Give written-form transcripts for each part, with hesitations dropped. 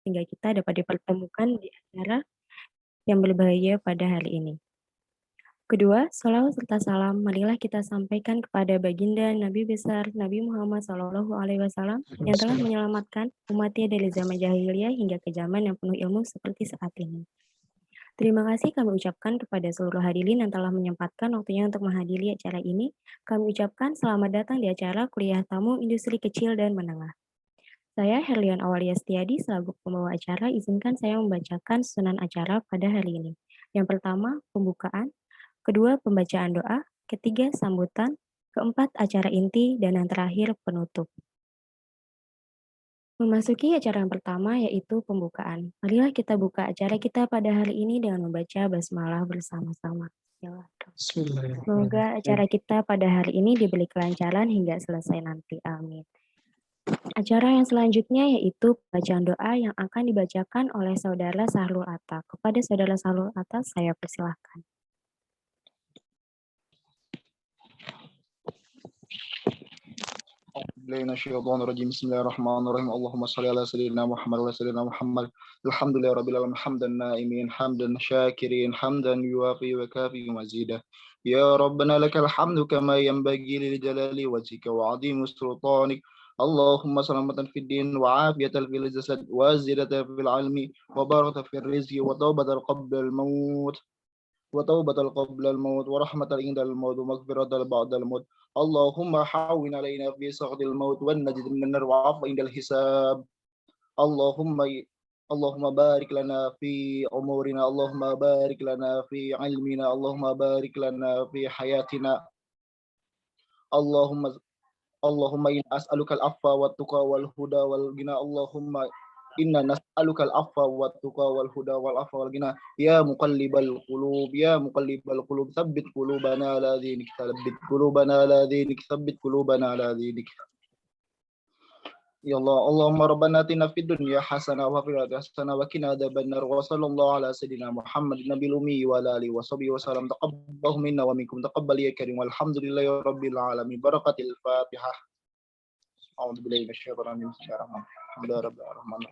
sehingga kita dapat dipertemukan di acara yang berbahaya pada hari ini. Kedua, sholawat serta salam marilah kita sampaikan kepada baginda Nabi besar Nabi Muhammad SAW yang telah menyelamatkan umatnya dari zaman jahiliyah hingga ke zaman yang penuh ilmu seperti saat ini. Terima kasih kami ucapkan kepada seluruh hadirin yang telah menyempatkan waktunya untuk menghadiri acara ini. Kami ucapkan selamat datang di acara Kuliah Tamu Industri Kecil dan Menengah. Saya Herlian Awalia Setiadi selaku pembawa acara, izinkan saya membacakan susunan acara pada hari ini. Yang pertama, pembukaan. Kedua, pembacaan doa. Ketiga, sambutan. Keempat, acara inti. Dan yang terakhir, penutup. Memasuki acara yang pertama yaitu pembukaan. Marilah kita buka acara kita pada hari ini dengan membaca basmalah bersama-sama. Semoga acara kita pada hari ini diberi kelancaran hingga selesai nanti. Amin. Acara yang selanjutnya yaitu bacaan doa yang akan dibacakan oleh Saudara Sahrul Atta. Kepada Saudara Sahrul Atta, saya persilahkan. Bismillahirrahmanirrahim. Allahumma shalli ala sayyidina Muhammad wa sayyidina Muhammad. Alhamdulillah rabbil alamin hamdan na'imin hamdan syakirin hamdan yuwafi wa kafi mazidah. Ya Rabbana lakal hamdu kama yanbaghi li jalali wajhika wa 'azimi sultanik. Allahumma salamatan fid din wa 'afiyatan fil jasad wa ziyadatan fil 'ilmi wa barakatan fil rizqi wa tawbatan qabla al maut. وتوبة قبل الموت ورحمة عند الموت ومغفرة بعد الموت. اللهم حاول علينا في سخط الموت والنجد من النار وعفو عند الحساب. اللهم بارك لنا في أمورنا. اللهم بارك لنا في علمنا. اللهم بارك لنا في حياتنا. اللهم إن أسألك العفو والتقى والهدى والغنى. اللهم إنا نسألك العفو والتقى والهدى والعفو والغنى. يا مقلب القلوب يا مقلب القلوب ثبت قلوبنا على دينك. ثبت قلوبنا على دينك. ثبت قلوبنا على دينك. يا الله. اللهم ربنا آتنا في الدنيا حسنة وفي الآخرة حسنة وقنا عذاب النار. وصلى الله على سيدنا محمد النبي الأمي وعلى آله وصحبه وسلم. تقبله منا ومنكم. تقبل يا كريم والحمد لله رب العالمين. بركة الفاتحة. أعوذ بالله من الشيطان الرجيم. بسم الله الرحمن الرحيم. الحمد لله رب العالمين.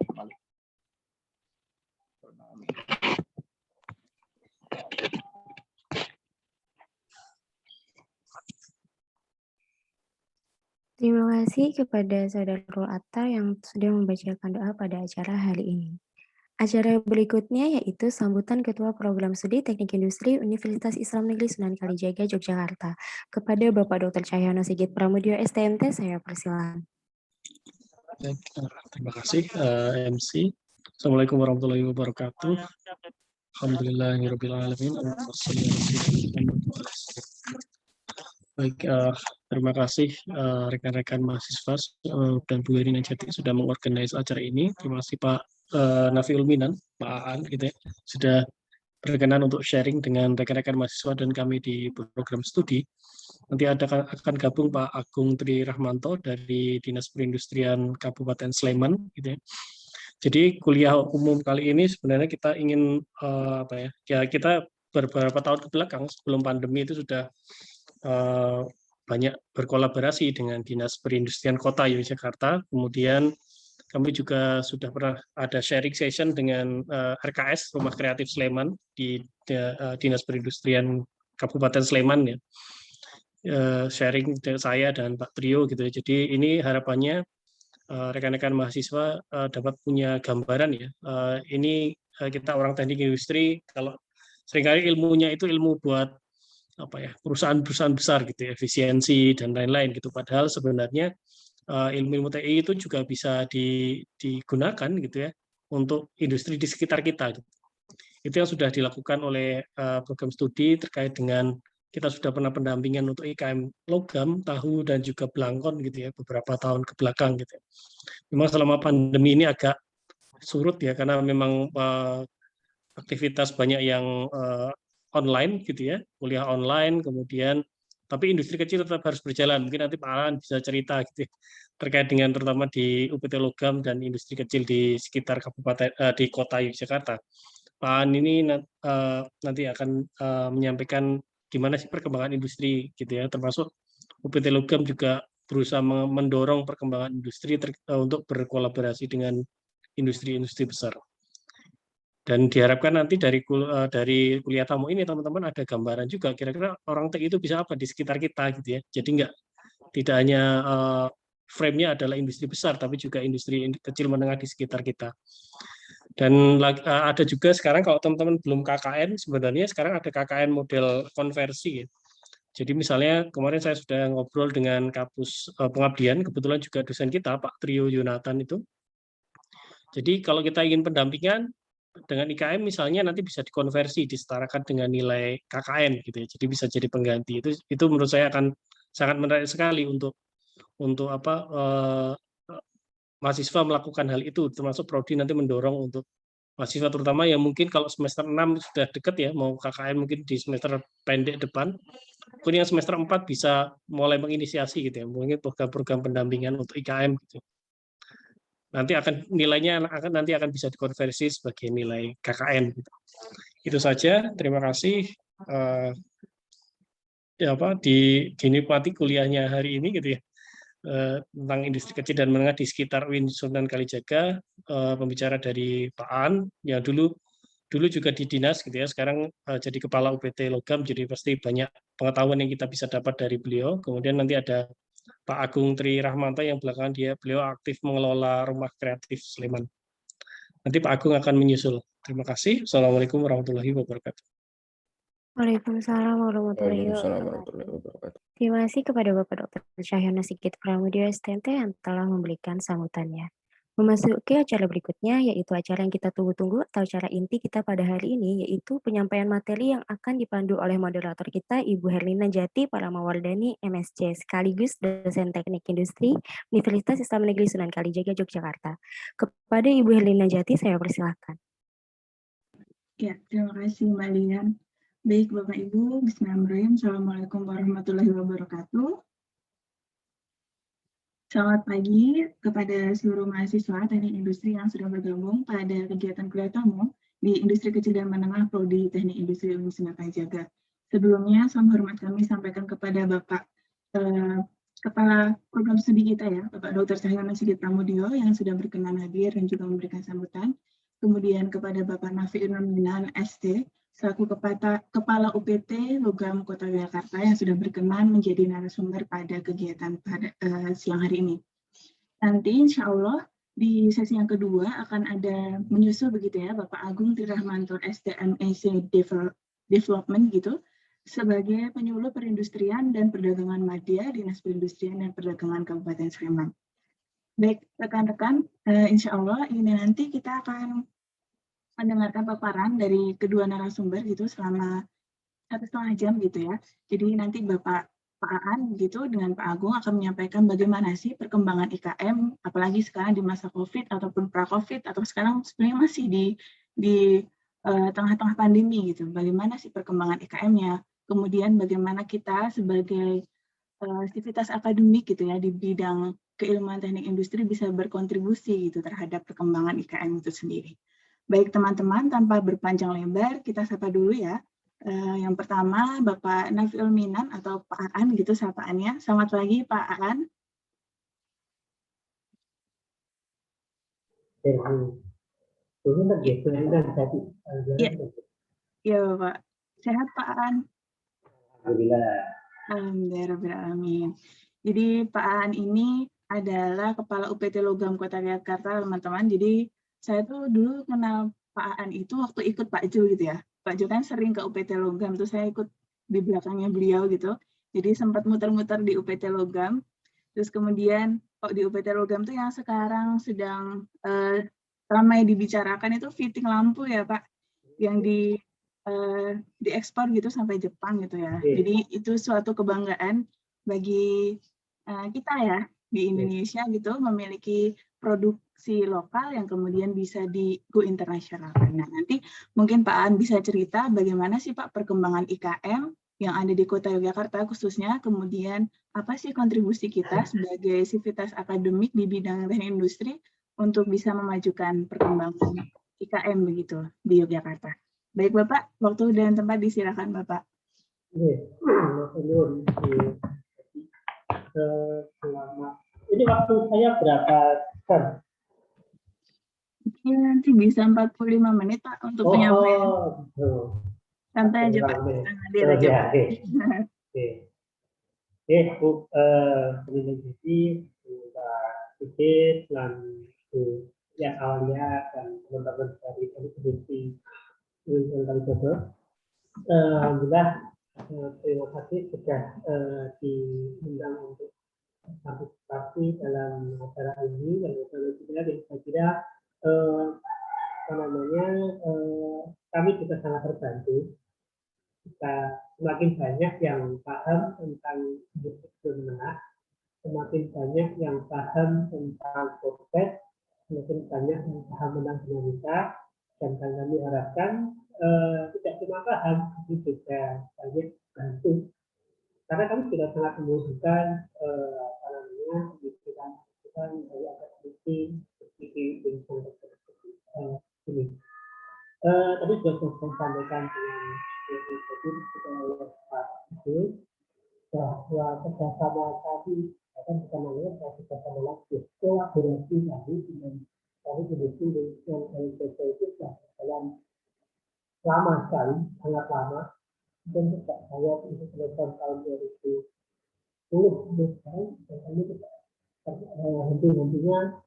Terima kasih kepada Saudara Sahrul Atta yang sudah membacakan doa pada acara hari ini. Acara berikutnya yaitu sambutan Ketua Program Studi Teknik Industri Universitas Islam Negeri Sunan Kalijaga, Yogyakarta. Kepada Bapak Dr. Cahyono Sigit Pramudio, STMT, saya persilakan. Terima kasih MC. Assalamualaikum warahmatullahi wabarakatuh. Alhamdulillahirrahmanirrahim. Baik, terima kasih rekan-rekan mahasiswa dan Bu Erina Jati sudah mengorganisasi acara ini. Terima kasih Pak Nafiul Minan, Pak Aan, gitu ya, sudah berkenan untuk sharing dengan rekan-rekan mahasiswa dan kami di program studi. Nanti akan gabung Pak Agung Tri Rahmanto dari Dinas Perindustrian Kabupaten Sleman, gitu ya. Jadi kuliah umum kali ini sebenarnya kita ingin kita beberapa tahun ke belakang sebelum pandemi itu sudah banyak berkolaborasi dengan Dinas Perindustrian Kota Yogyakarta. Kemudian kami juga sudah pernah ada sharing session dengan RKS Rumah Kreatif Sleman di Dinas Perindustrian Kabupaten Sleman ya. Sharing saya dan Pak Trio gitu. Jadi ini harapannya rekan-rekan mahasiswa dapat punya gambaran ya. Ini kita orang teknik industri, kalau seringkali ilmunya itu ilmu buat perusahaan-perusahaan besar gitu, efisiensi dan lain-lain gitu. Padahal sebenarnya ilmu TI itu juga bisa digunakan gitu ya untuk industri di sekitar kita. Gitu. Itu yang sudah dilakukan oleh program studi terkait dengan kita sudah pernah pendampingan untuk IKM logam, tahu dan juga belangkon gitu ya beberapa tahun ke belakang gitu. Memang selama pandemi ini agak surut ya karena memang aktivitas banyak yang online gitu ya, kuliah online, kemudian tapi industri kecil tetap harus berjalan. Mungkin nanti Pak Alan bisa cerita gitu ya, terkait dengan terutama di UPT Logam dan industri kecil di sekitar kabupaten di kota Yogyakarta. Pak Alan ini nanti akan menyampaikan gimana sih perkembangan industri gitu ya, termasuk UPT Logam juga berusaha mendorong perkembangan industri untuk berkolaborasi dengan industri-industri besar. Dan diharapkan nanti dari kuliah tamu ini teman-teman ada gambaran juga kira-kira orang tech itu bisa apa di sekitar kita gitu ya. Jadi tidak hanya frame-nya adalah industri besar, tapi juga industri kecil menengah di sekitar kita. Dan ada juga sekarang kalau teman-teman belum KKN, sebenarnya sekarang ada KKN model konversi. Ya. Jadi misalnya kemarin saya sudah ngobrol dengan Kapus Pengabdian, kebetulan juga dosen kita, Pak Trio Yonatan itu. Jadi kalau kita ingin pendampingan dengan IKM misalnya nanti bisa dikonversi, disetarakan dengan nilai KKN gitu ya. Jadi bisa jadi pengganti. Itu menurut saya akan sangat menarik sekali untuk mahasiswa melakukan hal itu, termasuk prodi nanti mendorong untuk mahasiswa terutama yang mungkin kalau semester 6 sudah dekat ya, mau KKN mungkin di semester pendek depan, mungkin yang semester 4 bisa mulai menginisiasi gitu ya, mungkin program-program pendampingan untuk IKM gitu. Nanti nilainya akan bisa dikonversi sebagai nilai KKN. Gitu. Itu saja. Terima kasih. Dinikmati kuliahnya hari ini gitu ya. Tentang industri kecil dan menengah di sekitar UIN Sunan Kalijaga, pembicara dari Pak An yang dulu juga di dinas gitu ya, sekarang jadi kepala UPT Logam, jadi pasti banyak pengetahuan yang kita bisa dapat dari beliau. Kemudian nanti ada Pak Agung Tri Rahmanto yang belakangan beliau aktif mengelola Rumah Kreatif Sleman. Nanti Pak Agung akan menyusul. Terima kasih. Assalamualaikum warahmatullahi wabarakatuh. Waalaikumsalam warahmatullahi wabarakatuh. Terima kasih kepada Bapak Dr. Cahyono Sigit Pramudia STMT yang telah memberikan sambutannya. Memasuki acara berikutnya, yaitu acara yang kita tunggu-tunggu atau acara inti kita pada hari ini, yaitu penyampaian materi yang akan dipandu oleh moderator kita, Ibu Herlina Jati Paramawardhani, MSc, sekaligus dosen teknik industri, Universitas Islam Negeri Sunan Kalijaga, Yogyakarta. Kepada Ibu Herlina Jati, saya persilakan. Ya, terima kasih Mbak Lian. Baik Bapak Ibu, bismillahirrahmanirrahim. Assalamualaikum warahmatullahi wabarakatuh. Selamat pagi kepada seluruh mahasiswa teknik industri yang sudah bergabung pada kegiatan kuliah tamu di Industri Kecil dan Menengah Prodi Teknik Industri UIN Sunan Kalijaga. Sebelumnya, salam hormat kami sampaikan kepada Bapak Kepala Program Studi kita ya, Bapak Dr. Cahyono Sigit Pramudio yang sudah berkenan hadir dan juga memberikan sambutan. Kemudian kepada Bapak Nafiul Minan ST, selaku Kepala UPT Logam Kota Yogyakarta yang sudah berkenan menjadi narasumber pada kegiatan pada siang hari ini. Nanti insya Allah di sesi yang kedua akan ada menyusul begitu ya Bapak Agung Tri Rahmanto STMEC Development gitu sebagai penyuluh perindustrian dan perdagangan Madya Dinas Perindustrian dan Perdagangan Kabupaten Sleman. Baik rekan-rekan, insya Allah ini nanti kita akan mendengarkan paparan dari kedua narasumber gitu selama 1,5 jam gitu ya. Jadi nanti Pak Aan gitu dengan Pak Agung akan menyampaikan bagaimana sih perkembangan IKM, apalagi sekarang di masa COVID ataupun pra-COVID atau sekarang sebenarnya masih di tengah-tengah pandemi gitu. Bagaimana sih perkembangan IKM-nya? Kemudian bagaimana kita sebagai aktivitas akademik gitu ya di bidang keilmuan teknik industri bisa berkontribusi gitu terhadap perkembangan IKM itu sendiri. Baik teman-teman, tanpa berpanjang lebar, kita sapa dulu ya. Yang pertama, Bapak Nafiul Minan atau Pak Aan gitu sapaannya. Selamat pagi Pak Aan. Ya Bapak. Sehat Pak Aan? Alhamdulillah. Jadi Pak Aan ini adalah Kepala UPT Logam Kota Yogyakarta, teman-teman. Jadi saya tuh dulu kenal Pak Aan itu waktu ikut Pak Jo gitu ya. Pak Jo kan sering ke UPT Logam, tuh saya ikut di belakangnya beliau gitu. Jadi sempat muter-muter di UPT Logam. Terus kemudian di UPT Logam tuh yang sekarang sedang ramai dibicarakan itu fitting lampu ya Pak, yang diekspor gitu sampai Jepang gitu ya. Jadi itu suatu kebanggaan bagi kita ya di Indonesia gitu memiliki produksi lokal yang kemudian bisa go internasional. Nah nanti mungkin Pak Aan bisa cerita bagaimana sih Pak perkembangan IKM yang ada di Kota Yogyakarta khususnya, kemudian apa sih kontribusi kita sebagai sivitas akademik di bidang teknik industri untuk bisa memajukan perkembangan IKM begitu di Yogyakarta. Baik Bapak, waktu dan tempat disilakan Bapak. Ini waktu saya berapa jam? mungkin nanti bisa 45 menit Pak untuk penyampaian. Betul. Santai aja Pak, kita ngalir aja Pak. Oke, Bu jadi Pak Sigit dan Bu yang awalnya dan teman-teman dari Komisi tentang jodoh. Alhamdulillah, terima kasih sudah diundang untuk partisipasi dalam acara ini. Yang saya kira kami juga sangat terbantu. Kita semakin banyak yang paham tentang industri menengah, semakin banyak yang paham tentang proses, semakin banyak yang paham tentang dinamika, dan kami harapkan tidak cuma paham, tapi juga banyak bantu. Karena kami sudah sangat membutuhkan pemikiran dari akademisi seperti ini. Tadi sudah saya sampaikan dengan Pak Ibu bahwa kerjasama kami akan kerjasama lagi kolaborasi kami dengan kami industri yang LPP itu sudah berjalan lama sekali, sangat lama. Dan sejak saya itu selesai tahun 2010 sekarang dan kami tidak henti-hentinya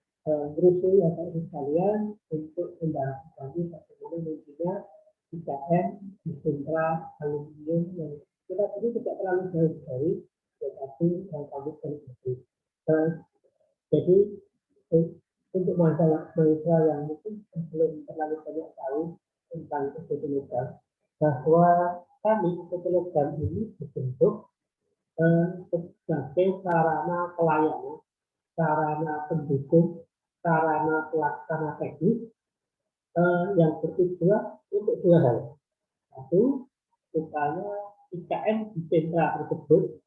berusaha Bapak Ibu sekalian untuk membantu kami bagaimana nantinya IKN di sentra aluminium yang kita ini tidak terlalu jauh dari tetapi yang kami terjadi. Jadi untuk masalah yang mungkin belum terlalu banyak tahu tentang ekonomi bahwa kami ekonomi ini dibentuk sebagai sarana pelayanan, sarana pendukung, sarana pelaksana teknis yang bertujuan untuk dua hal. Satu, supaya IKN di sentra tersebut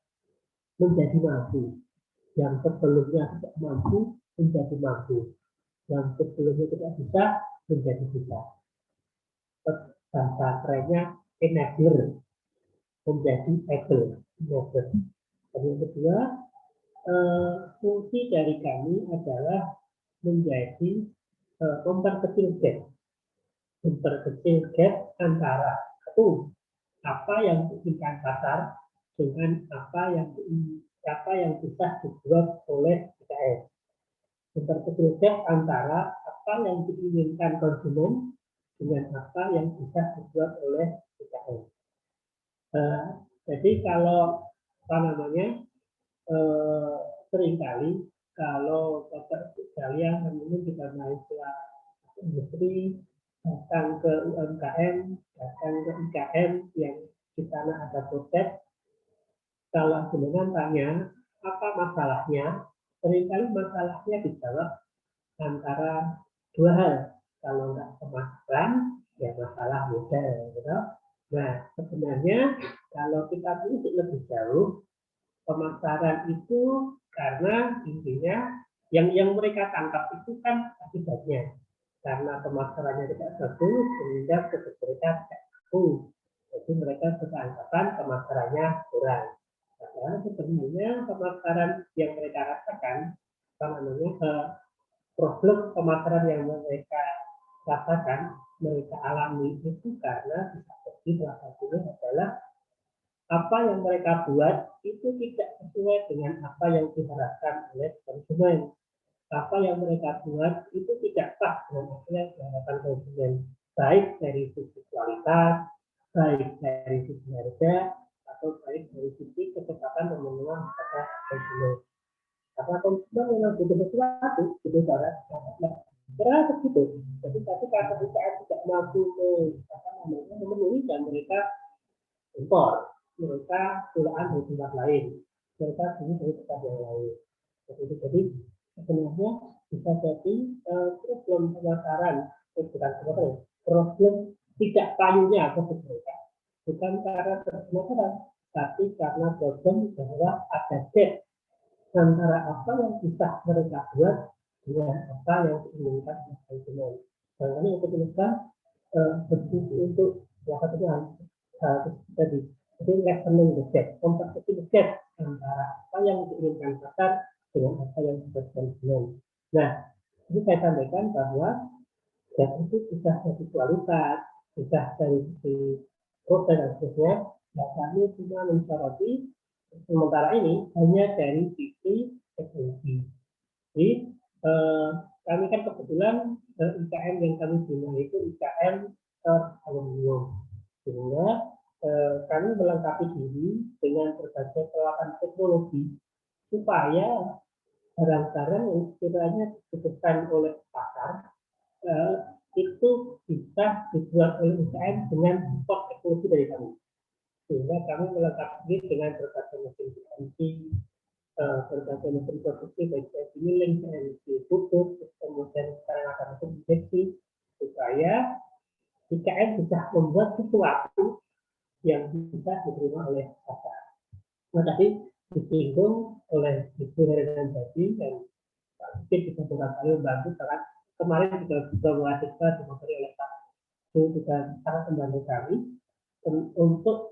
menjadi mampu. Yang sebelumnya tidak mampu menjadi mampu. Yang sebelumnya tidak bisa menjadi bisa. Bahasa kerennya enabler menjadi able. Dan yang kedua, fungsi dari kami adalah menjadi memperkecil gap antara satu apa yang diinginkan pasar dengan apa yang bisa dibuat oleh IKN. Memperkecil gap antara apa yang diinginkan konsumen dengan apa yang bisa dibuat oleh IKN. Jadi kalau seringkali kalau Bapak sekalian mungkin kita mahasiswa industri datang ke UMKM, datang ke IKN yang di sana ada proses. Kalau jenengan tanya apa masalahnya, seringkali masalahnya dijawab antara dua hal. Kalau nggak pemasaran, ya masalah modal. Gitu. Nah, sebenarnya kalau kita telisik lebih jauh, pemasaran itu karena intinya yang mereka tangkap itu kan akibatnya. Karena pemasarannya tidak bagus, sehingga mereka tidak bagus. Jadi mereka beranggapan pemasarannya kurang. Padahal sebenarnya pemasaran yang mereka rasakan, problem pemasaran yang mereka rasakan, mereka alami itu karena bisa jadi salah satunya adalah apa yang mereka buat itu tidak sesuai dengan apa yang diharapkan oleh konsumen. Apa yang mereka buat itu tidak pas dengan apa yang diharapkan konsumen, baik dari sisi kualitas, baik dari sisi harga, atau baik dari sisi kecepatan pemenuhan pada konsumen. Karena konsumen memang butuh sesuatu, butuh barang, berapa begitu. Jadi tapi karena IKN tidak mampu memenuhi dan mereka impor, mereka tulaan dari tempat lain, mereka beli dari tempat yang lain. Jadi sebenarnya bisa jadi problem pemasaran, problem tidak payunya untuk mereka, bukan karena pemasaran, tapi karena problem bahwa ada gap antara apa yang bisa mereka buat dengan apa yang diinginkan oleh konsumen. Karena untuk mereka berfungsi untuk salah satunya tadi. Jadi leveling the gap, memperkecil gap antara apa yang diinginkan pasar dengan apa yang dibuat konsumen. Nah, ini saya sampaikan bahwa dan itu bisa dari kualitas, bisa dari sisi proses dan seterusnya. Nah, kami cuma mensoroti sementara ini hanya dari sisi teknologi. Jadi kami kan kebetulan IKM yang kami bina itu IKM aluminium, sehingga kami melengkapi diri dengan berbagai peralatan teknologi supaya barang-barang yang sekiranya dibutuhkan oleh pasar itu bisa dibuat oleh UKM dengan support teknologi dari kami. Sehingga kami melengkapi diri dengan berbagai mesin CNC, berbagai mesin produksi baik CNC milling, CNC pupuk, kemudian sekarang ada mesin injeksi, supaya IKM bisa membuat sesuatu yang bisa diterima oleh pasar. Nah, tadi disinggung oleh Ibu Herina Jadi dan Pak Sigit bisa berkali membantu sangat. Kemarin juga mahasiswa dimateri oleh Pak Su juga sangat membantu kami untuk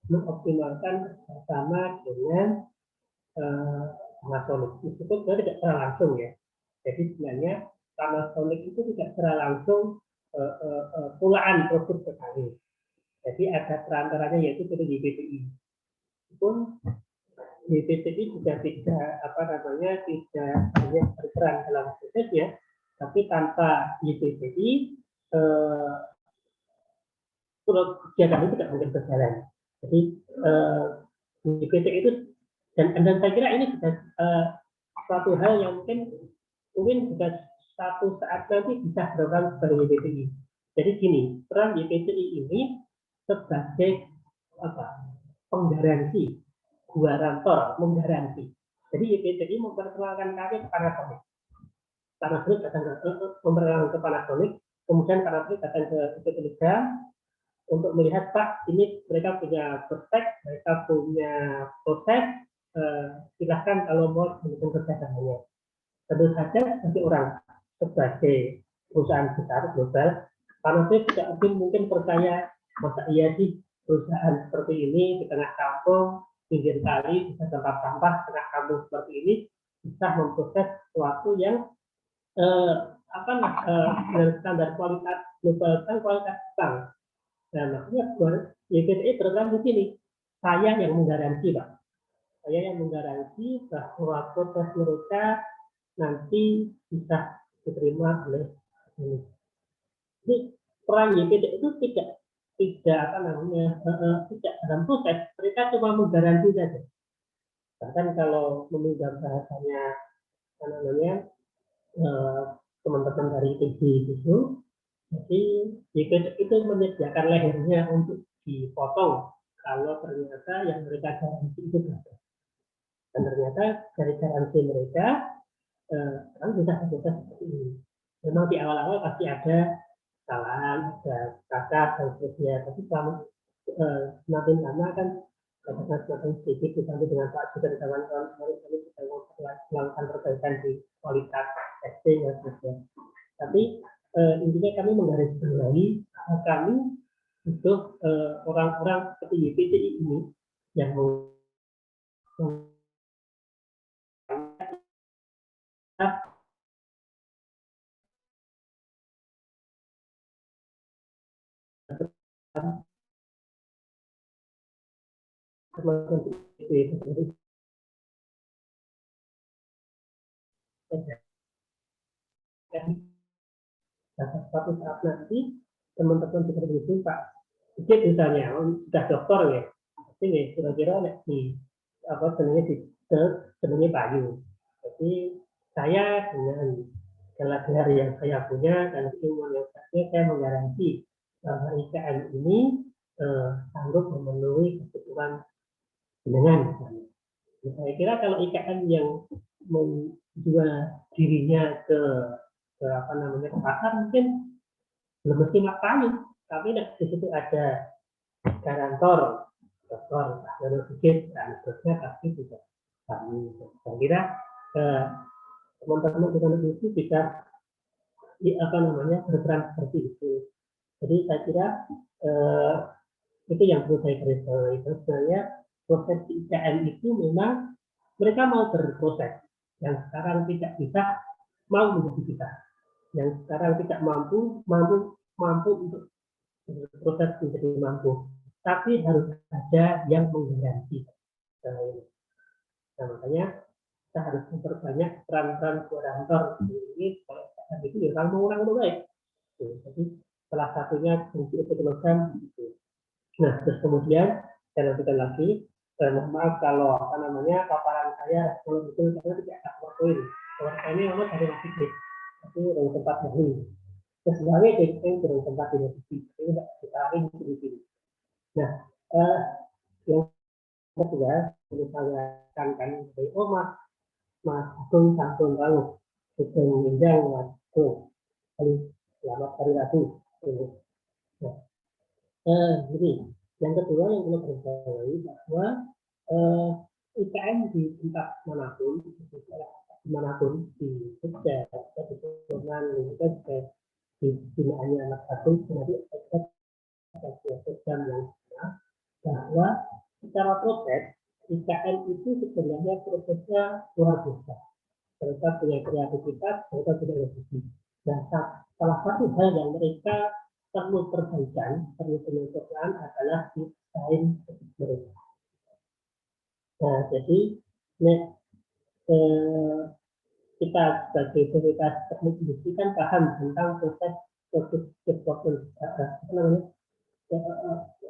mengoptimalkan bersama dengan Panasonic. Meskipun sebenarnya tidak secara langsung ya. Jadi sebenarnya Panasonic itu tidak secara langsung pulaan produk ke kami. Jadi ada perantaranya yaitu PT YPTI. Meskipun YPTI juga tidak tidak banyak berperan dalam prosesnya, tapi tanpa YPTI kegiatan itu tidak mungkin berjalan. Jadi YPTI itu dan saya kira ini juga suatu hal yang mungkin juga satu saat nanti bisa dilakukan dari YPTI. Jadi gini, peran YPTI ini sebagai penggaransi, garantor, menggaransi. Jadi YPTI memperkenalkan kami ke Panasonic. Panasonic datang memperkenalkan ke Panasonic, kemudian Panasonic datang ke Telegram untuk melihat, Pak, ini mereka punya prospek, mereka punya proses, silahkan kalau mau mendukung kerjasamanya. Tentu saja sebagai orang, sebagai perusahaan besar global, Panasonic tidak mungkin percaya, masa iya sih perusahaan seperti ini di tengah kampung, pinggir kali, bisa tempat sampah, tengah kampung seperti ini, bisa memproses sesuatu yang standar kualitas global dan kualitas bank. Nah, maksudnya YPTI berperan di sini. Saya yang menggaransi, Pak. Saya yang menggaransi bahwa proses mereka nanti bisa diterima oleh ini. Jadi peran YPTI itu tidak dalam proses, mereka cuma menggaransi saja. Bahkan kalau meminjam bahasanya teman-teman dari TB itu, jadi YPTI itu menyediakan lehernya untuk dipotong kalau ternyata yang mereka garansi itu gagal. Dan ternyata dari garansi mereka kan bisa seperti ini. Memang di awal-awal pasti ada kesalahan, ada cacat dan seterusnya. Tapi semakin lama kan semakin sedikit dibantu dengan Pak juga di kawan-kawan kami kita melakukan perbaikan di kualitas testing dan seterusnya. Tapi intinya kami menggarisbawahi kami untuk orang-orang seperti YPTI ini yang suatu saat nanti teman-teman seperti Pak Sigit misalnya sudah dokter ya, ini kira-kira di senangnya Bayu. Jadi saya dengan gelar yang saya punya dan ilmu yang saya menggaransi bahwa IKM ini sanggup memenuhi kebutuhan jenengan. Saya kira kalau IKM yang menjual dirinya ke pasar mungkin belum mesti maknanya, tapi di situ ada garantor, dokter, ahli fisik dan seterusnya pasti juga kami. Saya kira teman-teman di itu bisa berperan seperti itu. Jadi saya kira itu yang perlu saya garis bawahi. Sebenarnya proses IKM itu memang mereka mau berproses yang sekarang tidak bisa mau menjadi kita, yang sekarang tidak mampu untuk proses menjadi mampu, tapi harus ada yang mengganti. Nah, makanya kita harus memperbanyak peran-peran koordinator ini kalau itu ya orang baik. Jadi salah satunya fungsi program gitu. Nah, terus kemudian saya lanjutkan lagi. Mohon maaf kalau paparan saya belum betul karena tidak ada poin. Kalau ini memang dari masjid, tapi dari tempat dahulu. Terus sebenarnya dari tempat di masjid, ini tidak ditarik di sini. Nah, yang kedua, ini saya akan dari Mas Agung Santun Lalu, Sugeng Minjang Mas Agung. Selamat hari Rabu. Nah, jadi yang kedua yang perlu diketahui bahwa IKN di tempat manapun, dimanapun di Jogja, di Sudirman, di binaannya anak satu, nanti ada program yang sama, bahwa secara proses IKN itu sebenarnya prosesnya luar biasa. Mereka punya kreativitas, mereka punya rezeki. Dan salah satu hal yang mereka perlu perbaikan, perlu penyesuaian adalah desain mereka. Nah, jadi kita sebagai komunitas teknik industri kan paham tentang proses development,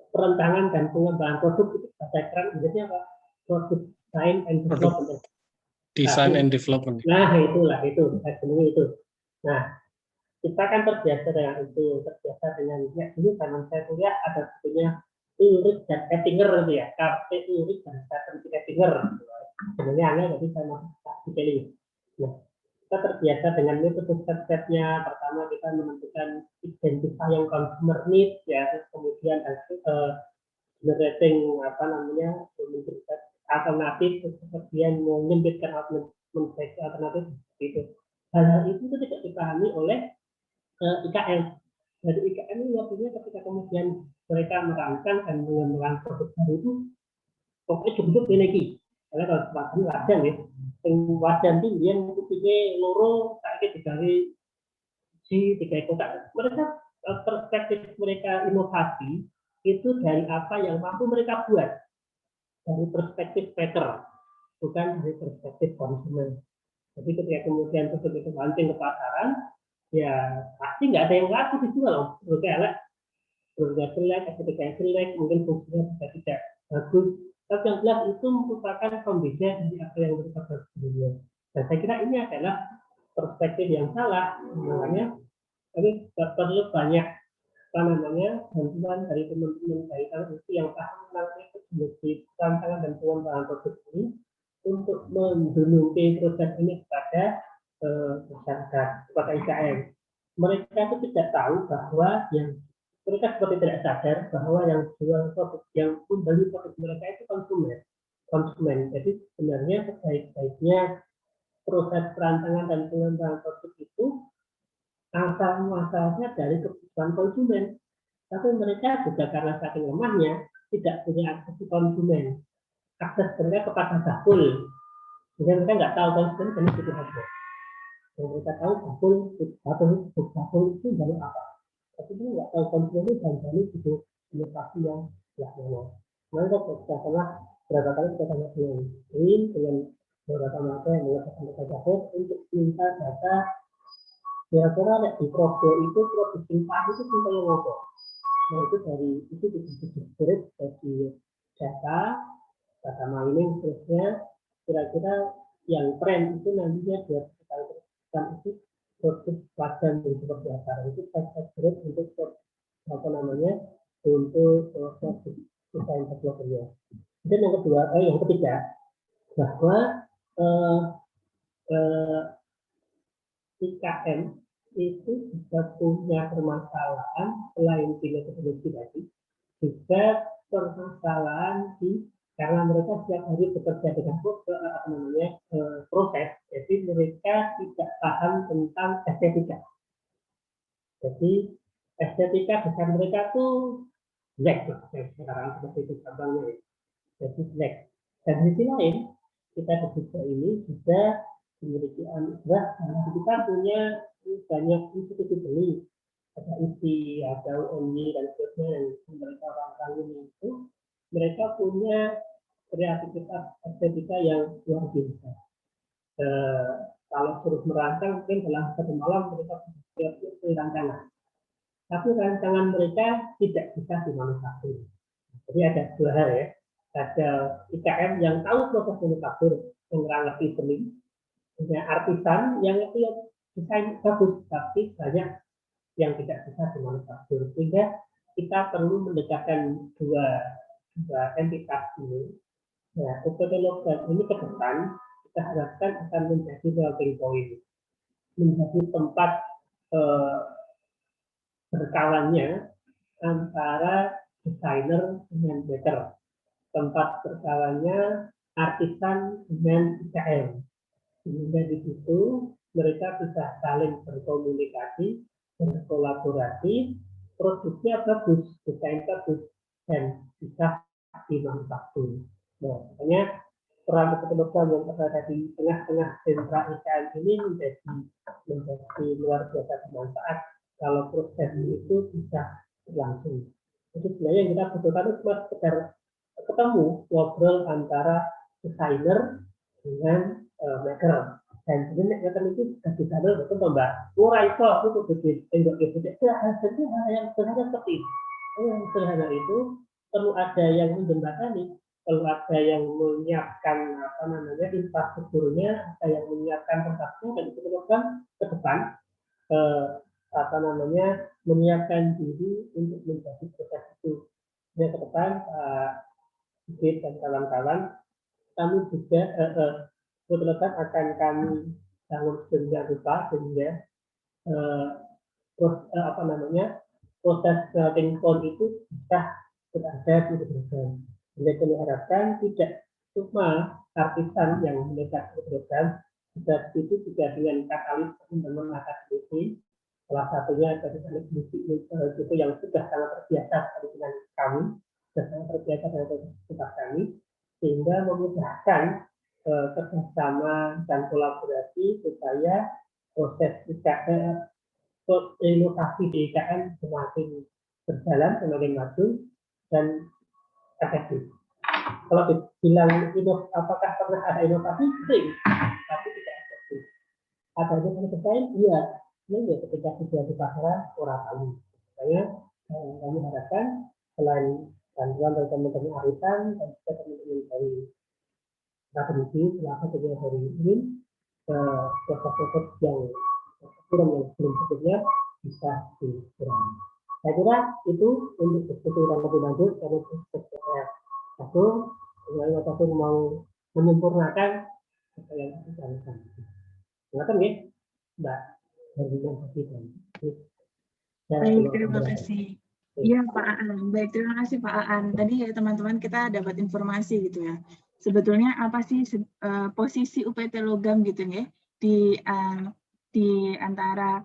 perencanaan dan pengembangan produk itu bahasa keren Inggrisnya apa? Product design and development. Design and development. Nah, itulah itu. Nah, kita kan terbiasa dengan itu, ya dulu zaman saya kuliah ada sebetulnya Ulrich dan Ettinger gitu ya, KP Ulrich dan Stephen Ettinger. Sebenarnya hanya jadi saya masuk di sini. Nah, kita terbiasa dengan metode step-stepnya. Pertama kita menentukan identifying consumer needs, ya, terus kemudian generating alternatif, kemudian menyempitkan alternatif itu. Hal itu tidak dipahami oleh IKN. Jadi IKN ini waktunya ketika kemudian mereka merancang dan mengembangkan produk baru itu pokoknya cukup energi. Karena kalau sepatu wajan ya, yang wajan itu dia kupingnya loro, kayak digawe tiga kotak. Mereka perspektif mereka inovasi itu dari apa yang mampu mereka buat, dari perspektif maker, bukan dari perspektif konsumen. Jadi ketika kemudian produk itu launching ke pasaran, ya pasti nggak ada yang laku dijual. Produknya jelek, estetika jelek, mungkin fungsinya juga tidak bagus. Tapi yang jelas itu merupakan pembeda dari apa yang mereka buat sebelumnya. Dan saya kira ini adalah perspektif yang salah. Makanya kami perlu banyak bantuan dari teman-teman dari itu yang paham tentang teknologi tantangan dan pengembangan produk ini untuk mendunungkan proses ini kepada masyarakat, kepada IKN. Mereka itu tidak tahu bahwa mereka seperti tidak sadar bahwa yang jual produk, yang membeli produk mereka itu konsumen. Jadi sebenarnya sebaik-baiknya proses perancangan dan pengembangan produk itu asal-muasalnya dari kebutuhan konsumen. Tapi mereka juga karena saking lemahnya tidak punya akses ke konsumen. Akses mereka kepada bakul. Jadi mereka nggak tahu konsumen jenis itu apa. Yang mereka tahu bakul itu jalur apa. Tapi dia nggak tahu konsumen itu dan itu inovasi yang mana. Maka kita pernah berapa kali kita tanya dengan beberapa mata yang mengatakan mereka untuk minta data kira-kira di profil itu produksi padi itu contohnya apa? Nah itu dari itu disebut dari data mining terusnya kira-kira yang tren itu nantinya 2 tahun itu proses wajan yang seperti apa itu saya untuk untuk proses desain teknologinya. Dan yang ketiga bahwa IKN itu juga punya permasalahan selain di metodologi tadi, juga permasalahan karena mereka setiap hari bekerja dengan proses, jadi mereka tidak paham tentang estetika. Jadi estetika desain mereka tuh jelek, sekarang seperti itu gampangnya. Jadi jelek. Dan di sisi lain kita juga ini juga memiliki anugerah, karena kita punya banyak institusi beli, ada ISI, ada UNY dan seterusnya, dan mereka orang-orang ini itu mereka punya kreativitas estetika yang luar biasa. Kalau suruh merancang mungkin dalam satu malam mereka punya rancangan, tapi rancangan mereka tidak bisa dimanufaktur. Jadi ada dua hal ya, ada IKM yang tahu proses manufaktur, yang ngerti seni, punya artisan yang itu yang desain bagus, tapi banyak yang tidak bisa dimanufaktur, sehingga kita perlu mendekatkan dua entitas ini. Nah, UPT Logam ini ke depan kita harapkan akan menjadi melting point, menjadi tempat berkawannya antara desainer dengan maker, tempat berkawannya artisan dengan IKM, sehingga di situ mereka bisa saling berkomunikasi, berkolaborasi, produknya bagus, desain bagus, dan bisa dimanufaktur. Nah, makanya peran UPT yang berada di tengah-tengah sentra IKM ini menjadi luar biasa bermanfaat kalau proses itu bisa berlangsung. Jadi sebenarnya yang kita butuhkan itu cuma sekedar ketemu, ngobrol antara desainer dengan maker. Dan sebenarnya maker itu sudah desainer betul Mbak. Murah itu aku bikin tembok itu. Hasilnya yang sederhana seperti itu. Yang sederhana itu perlu ada yang menjembatani, perlu ada yang menyiapkan infrastrukturnya, ada yang menyiapkan tempatnya, dan itu kan ke depan menyiapkan diri untuk menjadi proses itu. Dan ke depan Sigit dan kawan-kawan, kami juga kebetulan akan kami bangun sedemikian rupa sehingga proses melting point itu bisa berada di program. Jadi kami harapkan tidak cuma artisan yang mendekat ke program, tetapi itu juga dengan katalis teman-teman akademisi. Salah satunya dari musik itu yang sudah sangat terbiasa dengan kami, sudah sangat terbiasa dengan kita kami, sehingga memudahkan kerjasama dan kolaborasi supaya proses IKM, inovasi di IKM semakin berjalan, semakin maju dan efektif. Kalau dibilang apakah pernah ada inovasi? Sering, tapi tidak efektif. Adanya desain, iya. Ini ya ketika sudah di pasaran orang tahu. Makanya kami harapkan selain bantuan dari teman-teman arisan dan juga teman-teman dari akademisi, selalu dari ini proses-proses yang kurang yang belum sebelumnya bisa dikurangi. Saya kira itu untuk diskusi yang lebih lanjut dari proses aku mau menyempurnakan apa yang kita lakukan. Silakan ya, Mbak. Baik, terima kasih. Iya Pak Aan, baik terima kasih Pak Aan. Tadi ya teman-teman kita dapat informasi gitu ya. Sebetulnya apa sih posisi UPT Logam gitu ya di antara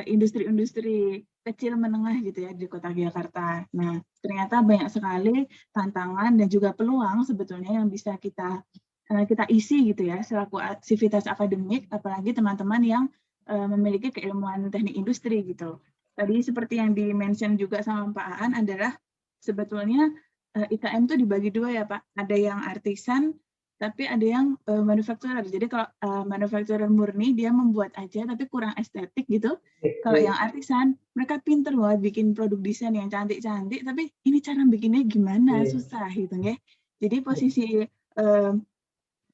industri-industri kecil menengah gitu ya di Kota Jakarta. Nah ternyata banyak sekali tantangan dan juga peluang sebetulnya yang bisa kita isi gitu ya selaku aktivitas akademik, apalagi teman-teman yang memiliki keilmuan teknik industri gitu. Tadi seperti yang di-mention juga sama Pak Aan adalah sebetulnya IKM itu dibagi dua ya Pak. Ada yang artisan, tapi ada yang manufakturer. Jadi kalau manufakturer murni dia membuat aja tapi kurang estetik gitu. Kalau yang artisan mereka pinter banget bikin produk desain yang cantik-cantik, tapi ini cara bikinnya gimana susah gitu ya. Jadi posisi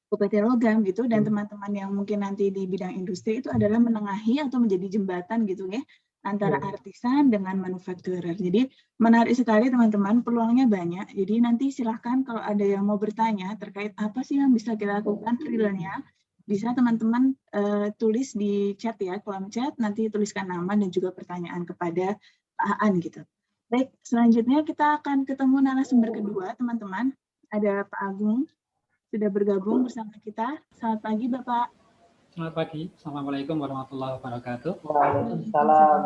UPT Logam gitu dan teman-teman yang mungkin nanti di bidang industri itu adalah menengahi atau menjadi jembatan gitu ya antara artisan dengan manufakturer. Jadi menarik sekali teman-teman, peluangnya banyak. Jadi nanti silahkan kalau ada yang mau bertanya terkait apa sih yang bisa kita lakukan realnya, bisa teman-teman tulis di chat ya, kolom chat, nanti tuliskan nama dan juga pertanyaan kepada Pak Aan gitu. Baik, selanjutnya kita akan ketemu narasumber kedua teman-teman. Ada Pak Agung sudah bergabung bersama kita. Selamat pagi Bapak. Selamat pagi. Assalamualaikum warahmatullahi wabarakatuh. Waalaikumsalam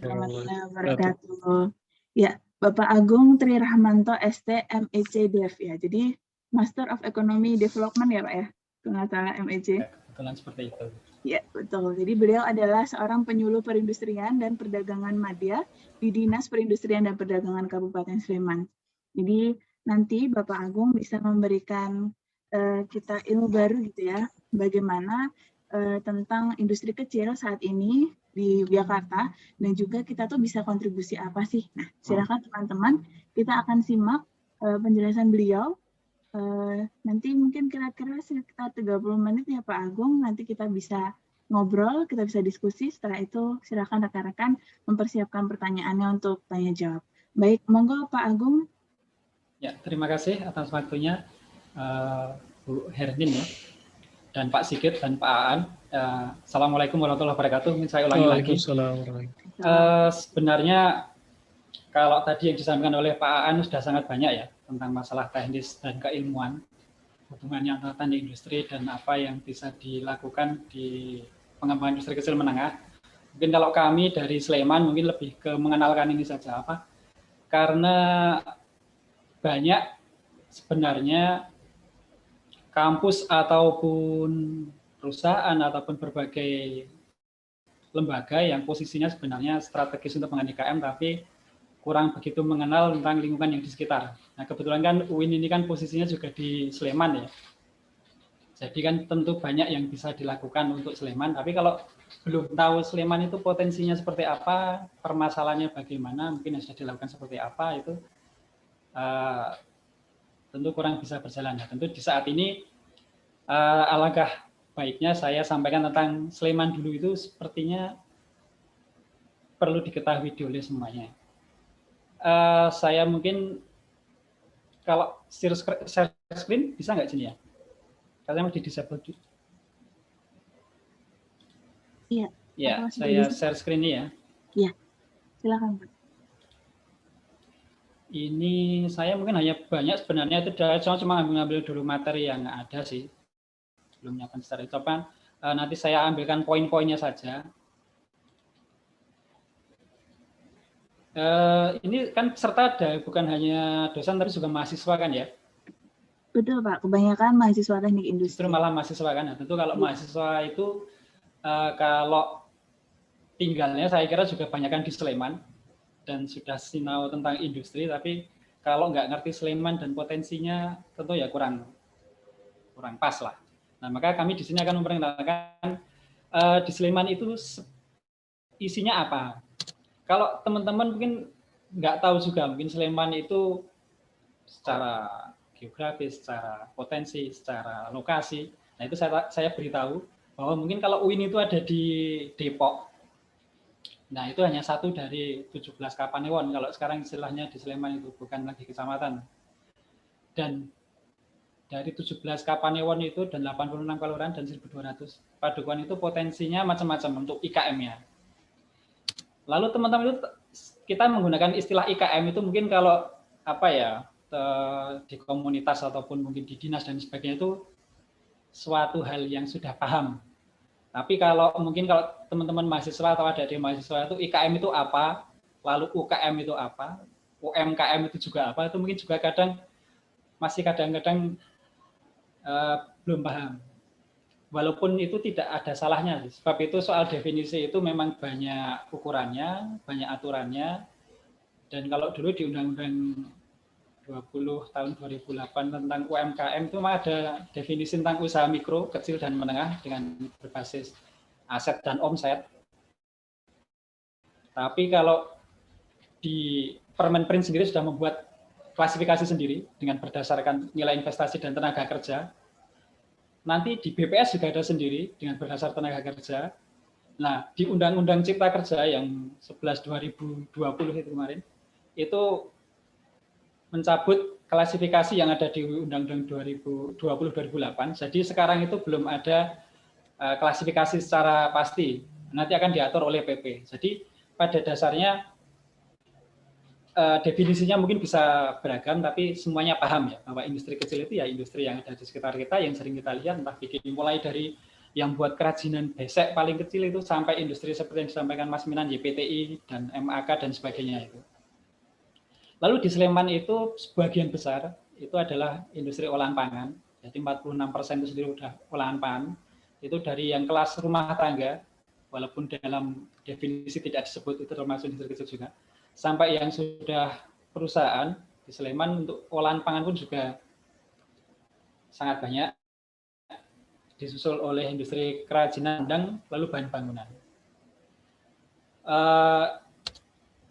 warahmatullahi wabarakatuh. Ya, Bapak Agung Tri Rahmanto ST MEC Dev ya. Jadi Master of Economy Development ya Pak ya. Nggak salah MEC. Kebetulan seperti itu. Ya, betul. Jadi beliau adalah seorang penyuluh perindustrian dan perdagangan madya di Dinas Perindustrian dan Perdagangan Kabupaten Sleman. Jadi nanti Bapak Agung bisa memberikan kita ilmu baru gitu ya, bagaimana tentang industri kecil saat ini di Jakarta, dan juga kita tuh bisa kontribusi apa sih. Nah, silakan teman-teman, kita akan simak penjelasan beliau. Nanti mungkin kira-kira sekitar 30 menit ya Pak Agung, nanti kita bisa ngobrol, kita bisa diskusi, setelah itu silakan rekan-rekan mempersiapkan pertanyaannya untuk tanya jawab. Baik, monggo Pak Agung. Ya, terima kasih atas waktunya Bu Herdin ya, dan Pak Sigit dan Pak Aan. Assalamualaikum warahmatullahi wabarakatuh. Ini saya ulangi lagi. Sebenarnya kalau tadi yang disampaikan oleh Pak Aan sudah sangat banyak ya, tentang masalah teknis dan keilmuan, hubungannya antara teknik industri dan apa yang bisa dilakukan di pengembangan industri kecil menengah. Mungkin kalau kami dari Sleman mungkin lebih ke mengenalkan ini saja apa, karena banyak sebenarnya kampus ataupun perusahaan ataupun berbagai lembaga yang posisinya sebenarnya strategis untuk mengenai IKM, tapi kurang begitu mengenal tentang lingkungan yang di sekitar. Nah, kebetulan kan UIN ini kan posisinya juga di Sleman ya. Jadi kan tentu banyak yang bisa dilakukan untuk Sleman, tapi kalau belum tahu Sleman itu potensinya seperti apa, permasalahannya bagaimana, mungkin yang sudah dilakukan seperti apa, itu tentu kurang bisa berjalan. Nah, tentu di saat ini alangkah baiknya saya sampaikan tentang Sleman dulu, itu sepertinya perlu diketahui oleh semuanya. Saya mungkin kalau share screen bisa nggak sini ya? Karena mau di disable. Iya. Ya, saya share screen ini ya. Iya, silakan Pak. Ini saya mungkin hanya banyak sebenarnya itu cuma ngambil dulu materi yang ada sih. Belum nyiapkan secara coba. Nanti saya ambilkan poin-poinnya saja. Ini kan peserta ada bukan hanya dosen tapi juga mahasiswa kan ya? Betul Pak, kebanyakan mahasiswa teknik industri. Justru malah mahasiswa kan. Nah, tentu kalau mahasiswa itu kalau tinggalnya saya kira juga banyakkan di Sleman dan sudah sinau tentang industri, tapi kalau nggak ngerti Sleman dan potensinya tentu ya kurang pas lah. Nah, maka kami di sini akan memperkenalkan di Sleman itu isinya apa. Kalau teman-teman mungkin nggak tahu juga, mungkin Sleman itu secara geografis, secara potensi, secara lokasi. Nah, itu saya beritahu bahwa mungkin kalau UIN itu ada di Depok. Nah, itu hanya satu dari 17 Kapanewon. Kalau sekarang istilahnya di Sleman itu bukan lagi kecamatan. Dan dari 17 Kapanewon itu dan 86 kelurahan dan 1.200 padukuhan itu potensinya macam-macam untuk IKM-nya. Lalu teman-teman itu kita menggunakan istilah IKM itu mungkin kalau apa ya, di komunitas ataupun mungkin di dinas dan sebagainya itu suatu hal yang sudah paham. Tapi kalau mungkin kalau teman-teman mahasiswa atau ada di mahasiswa itu IKM itu apa, lalu UKM itu apa, UMKM itu juga apa, itu mungkin juga masih kadang-kadang belum paham. Walaupun itu tidak ada salahnya, sebab itu soal definisi itu memang banyak ukurannya, banyak aturannya, dan kalau dulu di Undang-Undang 20 tahun 2008 tentang UMKM itu memang ada definisi tentang usaha mikro, kecil, dan menengah dengan berbasis aset dan omset. Tapi kalau di Permenprin sendiri sudah membuat klasifikasi sendiri dengan berdasarkan nilai investasi dan tenaga kerja. Nanti di BPS juga ada sendiri dengan berdasar tenaga kerja. Nah, di Undang-Undang Cipta Kerja yang 11 2020 itu kemarin, itu mencabut klasifikasi yang ada di Undang-Undang 2020-2008. Jadi sekarang itu belum ada klasifikasi secara pasti. Nanti akan diatur oleh PP. Jadi pada dasarnya definisinya mungkin bisa beragam, tapi semuanya paham ya bahwa industri kecil itu ya industri yang ada di sekitar kita yang sering kita lihat, entah bikin mulai dari yang buat kerajinan besek paling kecil itu sampai industri seperti yang disampaikan Mas Minan, YPTI dan MAK dan sebagainya itu. Lalu di Sleman itu sebagian besar itu adalah industri olahan pangan, jadi 46% itu sendiri udah olahan pangan. itu dari yang kelas rumah tangga, walaupun dalam definisi tidak disebut itu termasuk industri kecil juga, sampai yang sudah perusahaan di Sleman untuk olahan pangan pun juga sangat banyak, disusul oleh industri kerajinan dan lalu bahan bangunan.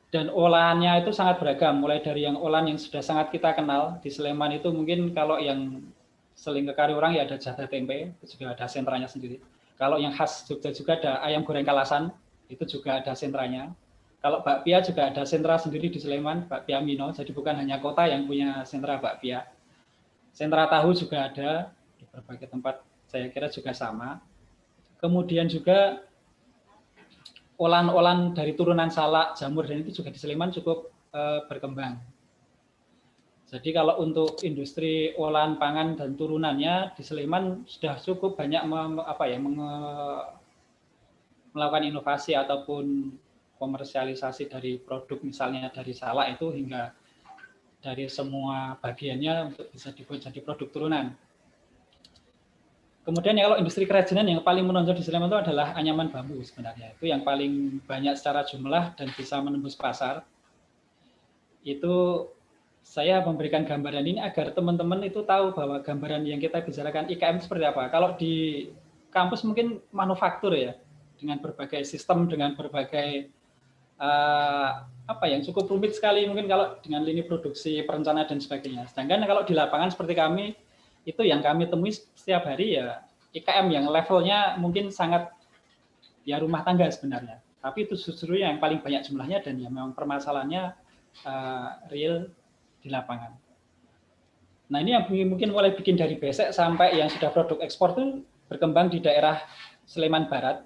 Dan olahannya itu sangat beragam, mulai dari yang olahan yang sudah sangat kita kenal di Sleman itu mungkin kalau yang sering ke Kaliurang ya ada jadah tempe, itu juga ada sentranya sendiri. Kalau yang khas Jogja juga ada ayam goreng kalasan, itu juga ada sentranya. Kalau bakpia juga ada sentra sendiri di Sleman, bakpia Mino, jadi bukan hanya kota yang punya sentra bakpia. Sentra tahu juga ada di berbagai tempat, saya kira juga sama. Kemudian juga olahan-olahan dari turunan salak, jamur, dan itu juga di Sleman cukup berkembang. Jadi kalau untuk industri olahan pangan dan turunannya di Sleman sudah cukup banyak melakukan inovasi ataupun komersialisasi dari produk, misalnya dari salak itu hingga dari semua bagiannya untuk bisa dibuat jadi produk turunan. Kemudian ya kalau industri kerajinan yang paling menonjol di Sleman itu adalah anyaman bambu sebenarnya. Itu yang paling banyak secara jumlah dan bisa menembus pasar. Itu saya memberikan gambaran ini agar teman-teman itu tahu bahwa gambaran yang kita bicarakan IKM seperti apa. Kalau di kampus mungkin manufaktur ya, dengan berbagai sistem, dengan berbagai yang cukup rumit sekali mungkin kalau dengan lini produksi, perencanaan dan sebagainya. Sedangkan kalau di lapangan seperti kami, itu yang kami temui setiap hari ya IKM yang levelnya mungkin sangat ya rumah tangga sebenarnya. Tapi itu justru yang paling banyak jumlahnya dan ya memang permasalahannya real di lapangan. Nah ini yang mungkin mulai bikin dari basic sampai yang sudah produk ekspor itu berkembang di daerah Sleman Barat.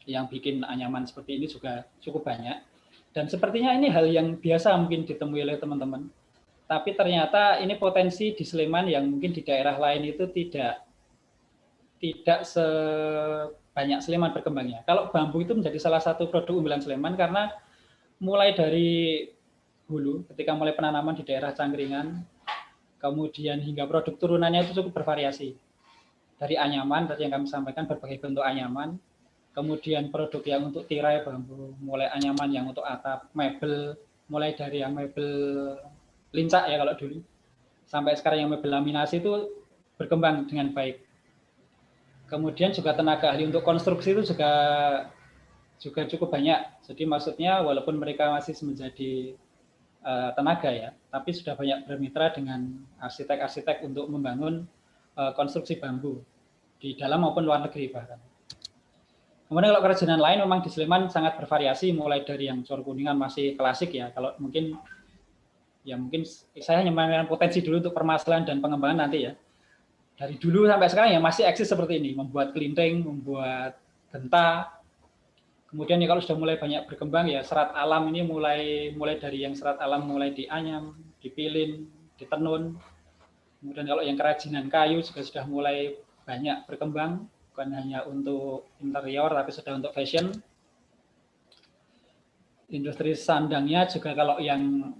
Yang bikin anyaman seperti ini juga cukup banyak. Dan sepertinya ini hal yang biasa mungkin ditemui oleh teman-teman. Tapi ternyata ini potensi di Sleman yang mungkin di daerah lain itu tidak sebanyak Sleman berkembangnya. Kalau bambu itu menjadi salah satu produk unggulan Sleman karena mulai dari hulu, ketika mulai penanaman di daerah Cangkringan, kemudian hingga produk turunannya itu cukup bervariasi. Dari anyaman, tadi yang kami sampaikan berbagai bentuk anyaman, kemudian produk yang untuk tirai bambu, mulai anyaman yang untuk atap, mebel, mulai dari yang mebel lincak ya kalau dulu, sampai sekarang yang mebel laminasi itu berkembang dengan baik. Kemudian juga tenaga ahli untuk konstruksi itu juga cukup banyak. Jadi maksudnya walaupun mereka masih menjadi tenaga ya, tapi sudah banyak bermitra dengan arsitek-arsitek untuk membangun konstruksi bambu di dalam maupun luar negeri bahkan. Kemudian kalau kerajinan lain memang di Sleman sangat bervariasi, mulai dari yang Cor Kuningan masih klasik ya, kalau mungkin saya hanya memamerkan potensi dulu untuk permasalahan dan pengembangan nanti ya. Dari dulu sampai sekarang ya masih eksis seperti ini, membuat kelinting, membuat genta. Kemudian ya kalau sudah mulai banyak berkembang ya serat alam ini mulai dari yang serat alam mulai dianyam, dipilin, ditenun. Kemudian kalau yang kerajinan kayu juga sudah mulai banyak berkembang, bukan hanya untuk interior tapi sudah untuk fashion. Industri sandangnya juga kalau yang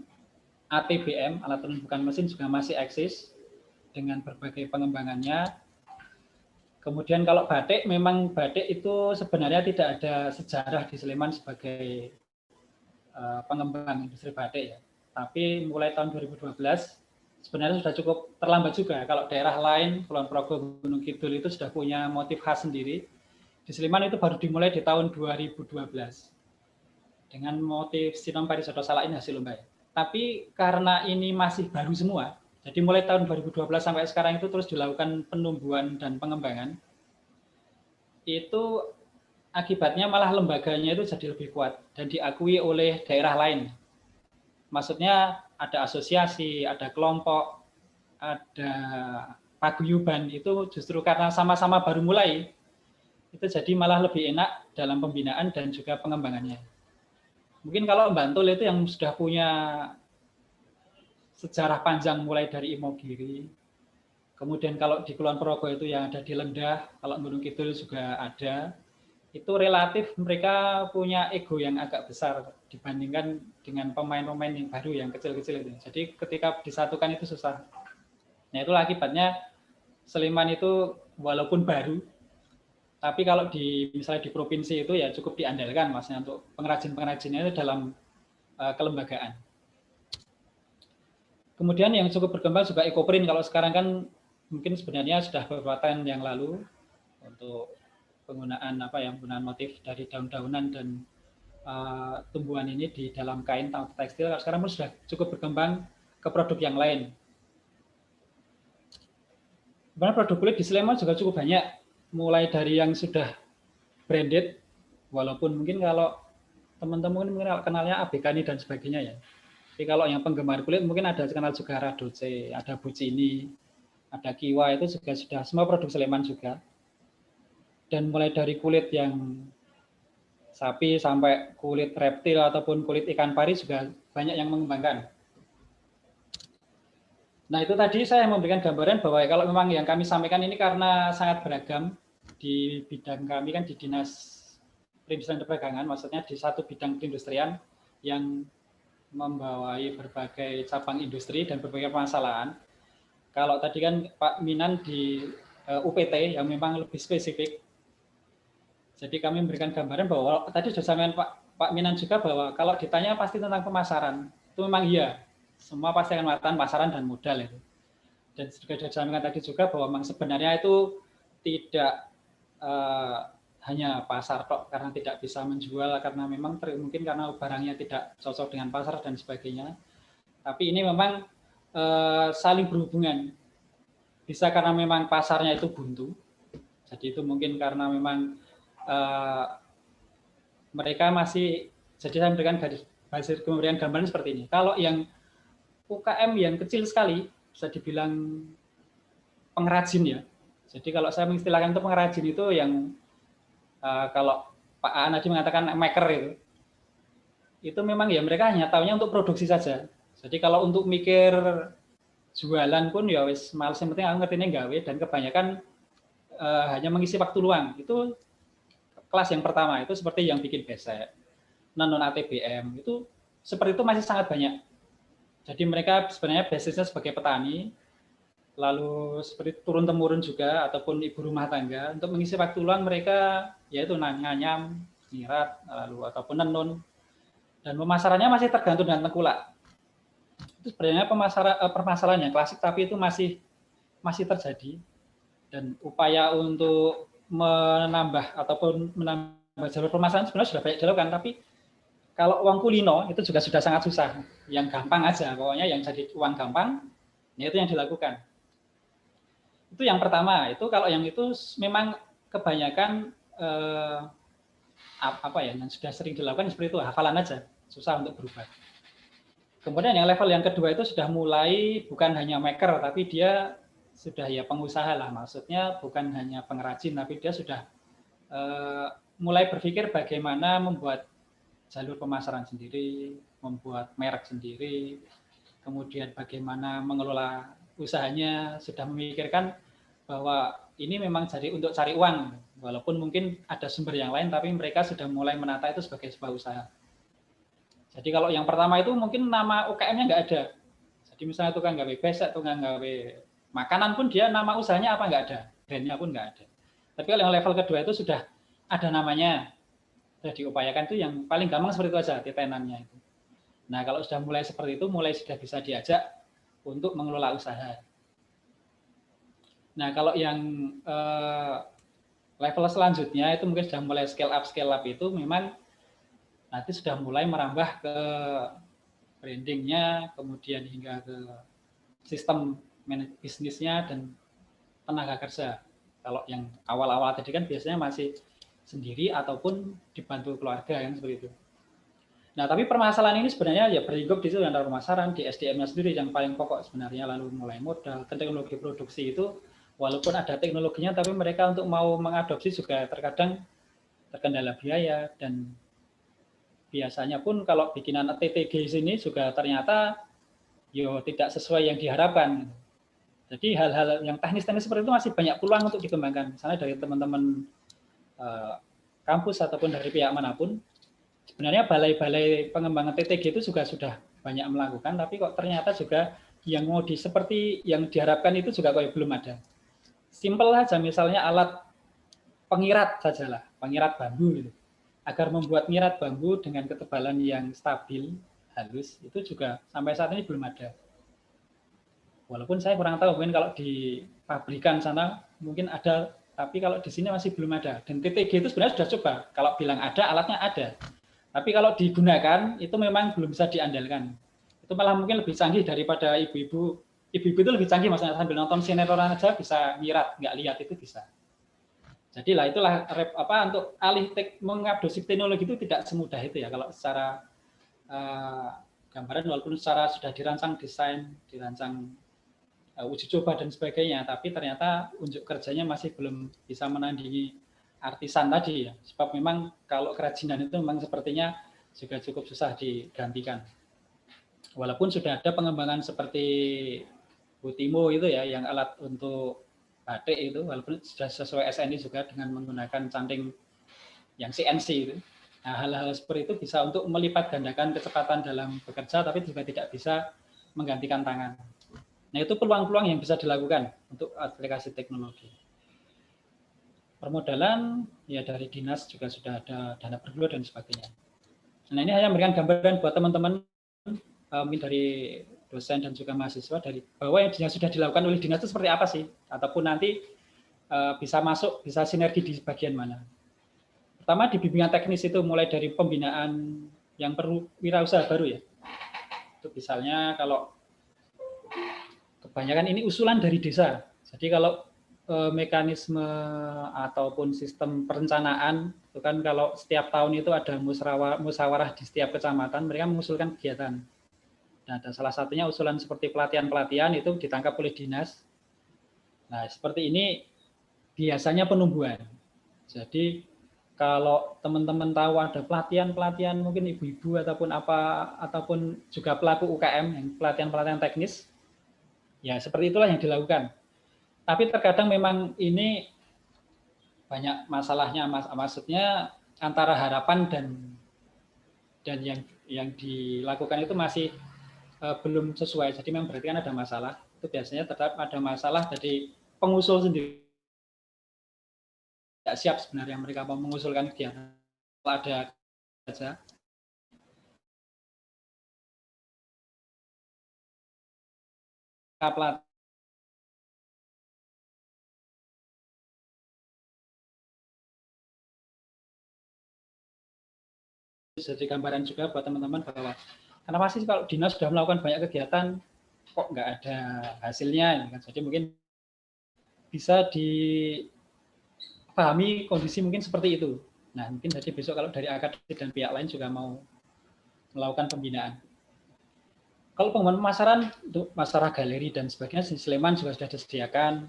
ATBM, alat tenun bukan mesin juga masih eksis dengan berbagai pengembangannya. Kemudian kalau batik, memang batik itu sebenarnya tidak ada sejarah di Sleman sebagai pengembang industri batik ya. Tapi mulai tahun 2012 sebenarnya sudah cukup terlambat juga. Kalau daerah lain, Kulon Progo, Gunung Kidul itu sudah punya motif khas sendiri. Di Sleman itu baru dimulai di tahun 2012 dengan motif Sinom Parisodo Salak ini hasil lomba. Tapi karena ini masih baru semua, jadi mulai tahun 2012 sampai sekarang itu terus dilakukan penumbuhan dan pengembangan. Itu akibatnya malah lembaganya itu jadi lebih kuat dan diakui oleh daerah lain. Maksudnya ada asosiasi, ada kelompok, ada paguyuban, itu justru karena sama-sama baru mulai, itu jadi malah lebih enak dalam pembinaan dan juga pengembangannya. Mungkin kalau Bantul itu yang sudah punya sejarah panjang mulai dari Imogiri, kemudian kalau di Kulon Progo itu yang ada di Lendah, kalau Gunung Kidul juga ada, itu relatif mereka punya ego yang agak besar dibandingkan dengan pemain-pemain yang baru, yang kecil-kecil itu. Jadi ketika disatukan itu susah. Nah itulah akibatnya Sleman itu walaupun baru, Tapi kalau misalnya di provinsi itu ya cukup diandalkan maksudnya untuk pengrajin-pengrajinnya itu dalam kelembagaan. Kemudian yang cukup berkembang juga ekoprint. Kalau sekarang kan mungkin sebenarnya sudah beberapa tahun yang lalu untuk penggunaan penggunaan motif dari daun-daunan dan tumbuhan ini di dalam kain atau tekstil. Sekarang pun sudah cukup berkembang ke produk yang lain. Sebenarnya produk kulit di Sleman juga cukup banyak, mulai dari yang sudah branded, walaupun mungkin kalau teman-teman mungkin kenalnya Abekani dan sebagainya ya. Tapi kalau yang penggemar kulit mungkin ada kenal juga Radoce, ada Bucini, ada Kiwa, itu juga sudah semua produk Sleman juga. Dan mulai dari kulit yang sapi sampai kulit reptil ataupun kulit ikan pari juga banyak yang mengembangkan. Nah, itu tadi saya memberikan gambaran bahwa kalau memang yang kami sampaikan ini karena sangat beragam di bidang kami kan di Dinas Perindustrian dan Perdagangan, maksudnya di satu bidang perindustrian yang membawai berbagai cabang industri dan berbagai permasalahan. Kalau tadi kan Pak Minan di UPT yang memang lebih spesifik. Jadi kami memberikan gambaran bahwa tadi sudah sampaikan Pak Minan juga bahwa kalau ditanya pasti tentang pemasaran, itu memang iya. Semua pasti akan mengatakan pasaran dan modal itu. Dan juga sudah disampaikan tadi juga bahwa memang sebenarnya itu tidak hanya pasar tok karena tidak bisa menjual karena memang mungkin karena barangnya tidak cocok dengan pasar dan sebagainya. Tapi ini memang saling berhubungan. Bisa karena memang pasarnya itu buntu. Jadi itu mungkin karena memang mereka masih, jadi saya memberikan hasil pemberian gambaran seperti ini. Kalau yang UKM yang kecil sekali, bisa dibilang pengrajin ya. Jadi kalau saya mengistilahkan itu pengrajin itu yang kalau Pak Anadi mengatakan maker itu memang ya mereka hanya tahunya untuk produksi saja. Jadi kalau untuk mikir jualan pun ya wis males, yang penting aku ngertinya gawe, dan kebanyakan hanya mengisi waktu luang. Itu kelas yang pertama itu seperti yang bikin besek, non ATBM itu seperti itu masih sangat banyak. Jadi mereka sebenarnya basisnya sebagai petani, lalu seperti turun-temurun juga, ataupun ibu rumah tangga. Untuk mengisi waktu luang mereka yaitu nganyam, nyirat, lalu ataupun nenun. Dan pemasarannya masih tergantung dengan tengkulak. Itu sebenarnya permasalahan yang klasik, tapi itu masih terjadi. Dan upaya untuk menambah ataupun menambah jalur pemasaran sebenarnya sudah banyak dilakukan, tapi kalau uang kulino itu juga sudah sangat susah. Yang gampang aja, pokoknya yang jadi uang gampang, ya itu yang dilakukan. Itu yang pertama. Itu kalau yang itu memang kebanyakan yang sudah sering dilakukan seperti itu, hafalan aja, susah untuk berubah. Kemudian yang level yang kedua itu sudah mulai bukan hanya maker, tapi dia sudah ya pengusaha lah. Maksudnya bukan hanya pengrajin, tapi dia sudah mulai berpikir bagaimana membuat jalur pemasaran sendiri, membuat merek sendiri, kemudian bagaimana mengelola usahanya, sudah memikirkan bahwa ini memang jadi untuk cari uang, walaupun mungkin ada sumber yang lain, tapi mereka sudah mulai menata itu sebagai sebuah usaha. Jadi kalau yang pertama itu mungkin nama UKM-nya nggak ada. Jadi misalnya tukang gawe besek, tukang gawe makanan pun dia nama usahanya apa nggak ada, brandnya pun nggak ada. Tapi kalau yang level kedua itu sudah ada namanya, sudah diupayakan, itu yang paling gampang seperti itu aja, titenannya itu. Nah kalau sudah mulai seperti itu, mulai sudah bisa diajak untuk mengelola usaha. Nah kalau yang level selanjutnya itu mungkin sudah mulai scale up itu memang nanti sudah mulai merambah ke brandingnya, kemudian hingga ke sistem bisnisnya dan tenaga kerja. Kalau yang awal-awal tadi kan biasanya masih sendiri ataupun dibantu keluarga yang seperti itu. Nah, tapi permasalahan ini sebenarnya ya berlingkup di situ antara pemasaran, di SDM-nya sendiri yang paling pokok sebenarnya, lalu mulai modal, teknologi produksi itu walaupun ada teknologinya, tapi mereka untuk mau mengadopsi juga terkadang terkendala biaya, dan biasanya pun kalau bikinan TTG sini juga ternyata tidak sesuai yang diharapkan. Jadi hal-hal yang teknis-teknis seperti itu masih banyak peluang untuk dikembangkan, misalnya dari teman-teman kampus ataupun dari pihak manapun. Sebenarnya balai-balai pengembangan TTG itu juga sudah banyak melakukan, tapi kok ternyata juga yang mau seperti yang diharapkan itu juga kok belum ada. Simpel aja, misalnya alat pengirat sajalah, pengirat bambu gitu. Agar membuat ngirat bambu dengan ketebalan yang stabil, halus, itu juga sampai saat ini belum ada. Walaupun saya kurang tahu, mungkin kalau di pabrikan sana mungkin ada, tapi kalau di sini masih belum ada. Dan TTG itu sebenarnya sudah coba, kalau bilang ada, alatnya ada. Tapi kalau digunakan, itu memang belum bisa diandalkan. Itu malah mungkin lebih canggih daripada ibu-ibu. Ibu-ibu itu lebih canggih, maksudnya sambil nonton sinetron aja bisa nyirat, nggak lihat itu bisa. Jadi lah itulah untuk alih mengadopsi teknologi itu tidak semudah itu ya kalau secara gambaran, walaupun secara sudah dirancang desain, dirancang uji coba dan sebagainya, tapi ternyata unjuk kerjanya masih belum bisa menandingi artisan tadi ya. Sebab memang kalau kerajinan itu memang sepertinya juga cukup susah digantikan. Walaupun sudah ada pengembangan seperti Butimo itu ya, yang alat untuk batik itu, walaupun sudah sesuai SNI juga dengan menggunakan canting yang CNC itu. Nah, hal-hal seperti itu bisa untuk melipat gandakan kecepatan dalam bekerja, tapi juga tidak bisa menggantikan tangan. Nah, itu peluang-peluang yang bisa dilakukan untuk aplikasi teknologi. Permodalan, ya dari dinas juga sudah ada dana pergub dan sebagainya. Nah, ini hanya memberikan gambaran buat teman-teman, mungkin dari dosen dan juga mahasiswa, dari bahwa yang sudah dilakukan oleh dinas itu seperti apa sih, ataupun nanti bisa masuk, bisa sinergi di bagian mana. Pertama di bimbingan teknis itu mulai dari pembinaan yang perlu wirausaha baru ya. Itu misalnya kalau kebanyakan ini usulan dari desa. Jadi kalau mekanisme ataupun sistem perencanaan itu kan kalau setiap tahun itu ada musyawarah di setiap kecamatan, mereka mengusulkan kegiatan. Nah, ada salah satunya usulan seperti pelatihan-pelatihan itu ditangkap oleh dinas. Nah, seperti ini biasanya penumbuhan. Jadi kalau teman-teman tahu ada pelatihan-pelatihan mungkin ibu-ibu ataupun juga pelaku UKM yang pelatihan-pelatihan teknis, ya seperti itulah yang dilakukan. Tapi terkadang memang ini banyak masalahnya, maksudnya antara harapan dan yang dilakukan itu masih belum sesuai. Jadi memang berarti kan ada masalah. Itu biasanya tetap ada masalah dari pengusul sendiri. Tidak siap sebenarnya mereka mau mengusulkan kegiatan. Kalau ada saja. Kaplat. Jadi gambaran juga buat teman-teman bahwa kenapa sih kalau dinas sudah melakukan banyak kegiatan kok nggak ada hasilnya. Jadi mungkin bisa dipahami kondisi mungkin seperti itu. Nah mungkin jadi besok kalau dari akademik dan pihak lain juga mau melakukan pembinaan. Kalau pengembangan pemasaran untuk masalah galeri dan sebagainya di Sleman juga sudah disediakan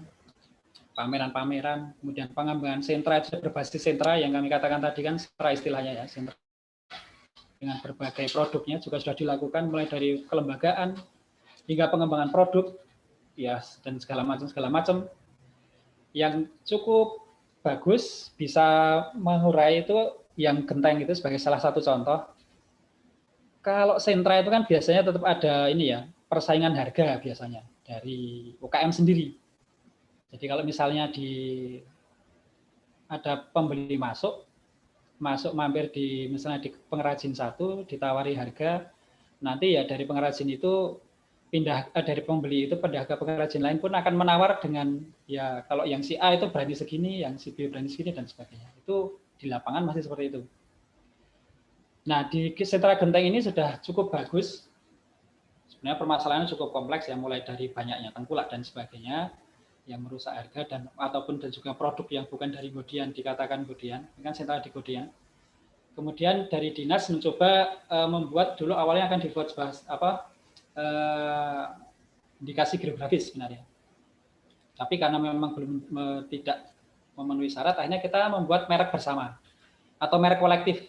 pameran-pameran, kemudian pengembangan sentra itu berbasis sentra yang kami katakan tadi kan sentra istilahnya ya, sentra dengan berbagai produknya juga sudah dilakukan mulai dari kelembagaan hingga pengembangan produk ya dan segala macam yang cukup bagus bisa mengurai itu yang genteng itu sebagai salah satu contoh. Kalau sentra itu kan biasanya tetap ada ini ya persaingan harga biasanya dari UKM sendiri. Jadi kalau misalnya ada pembeli masuk mampir di misalnya di pengrajin satu ditawari harga, nanti ya dari pengrajin itu dari pembeli itu pindah ke pengrajin lain pun akan menawar dengan ya kalau yang si A itu berani segini, yang si B berani segini dan sebagainya. Itu di lapangan masih seperti itu. Nah di sentra genteng ini sudah cukup bagus. Sebenarnya permasalahannya cukup kompleks ya, mulai dari banyaknya tengkulak dan sebagainya yang merusak harga dan juga produk yang bukan dari Godian dikatakan Godian, ini kan sentra di Godian. Kemudian dari dinas mencoba membuat dulu awalnya akan dibuat indikasi geografis sebenarnya. Tapi karena memang belum tidak memenuhi syarat, akhirnya kita membuat merek bersama atau merek kolektif.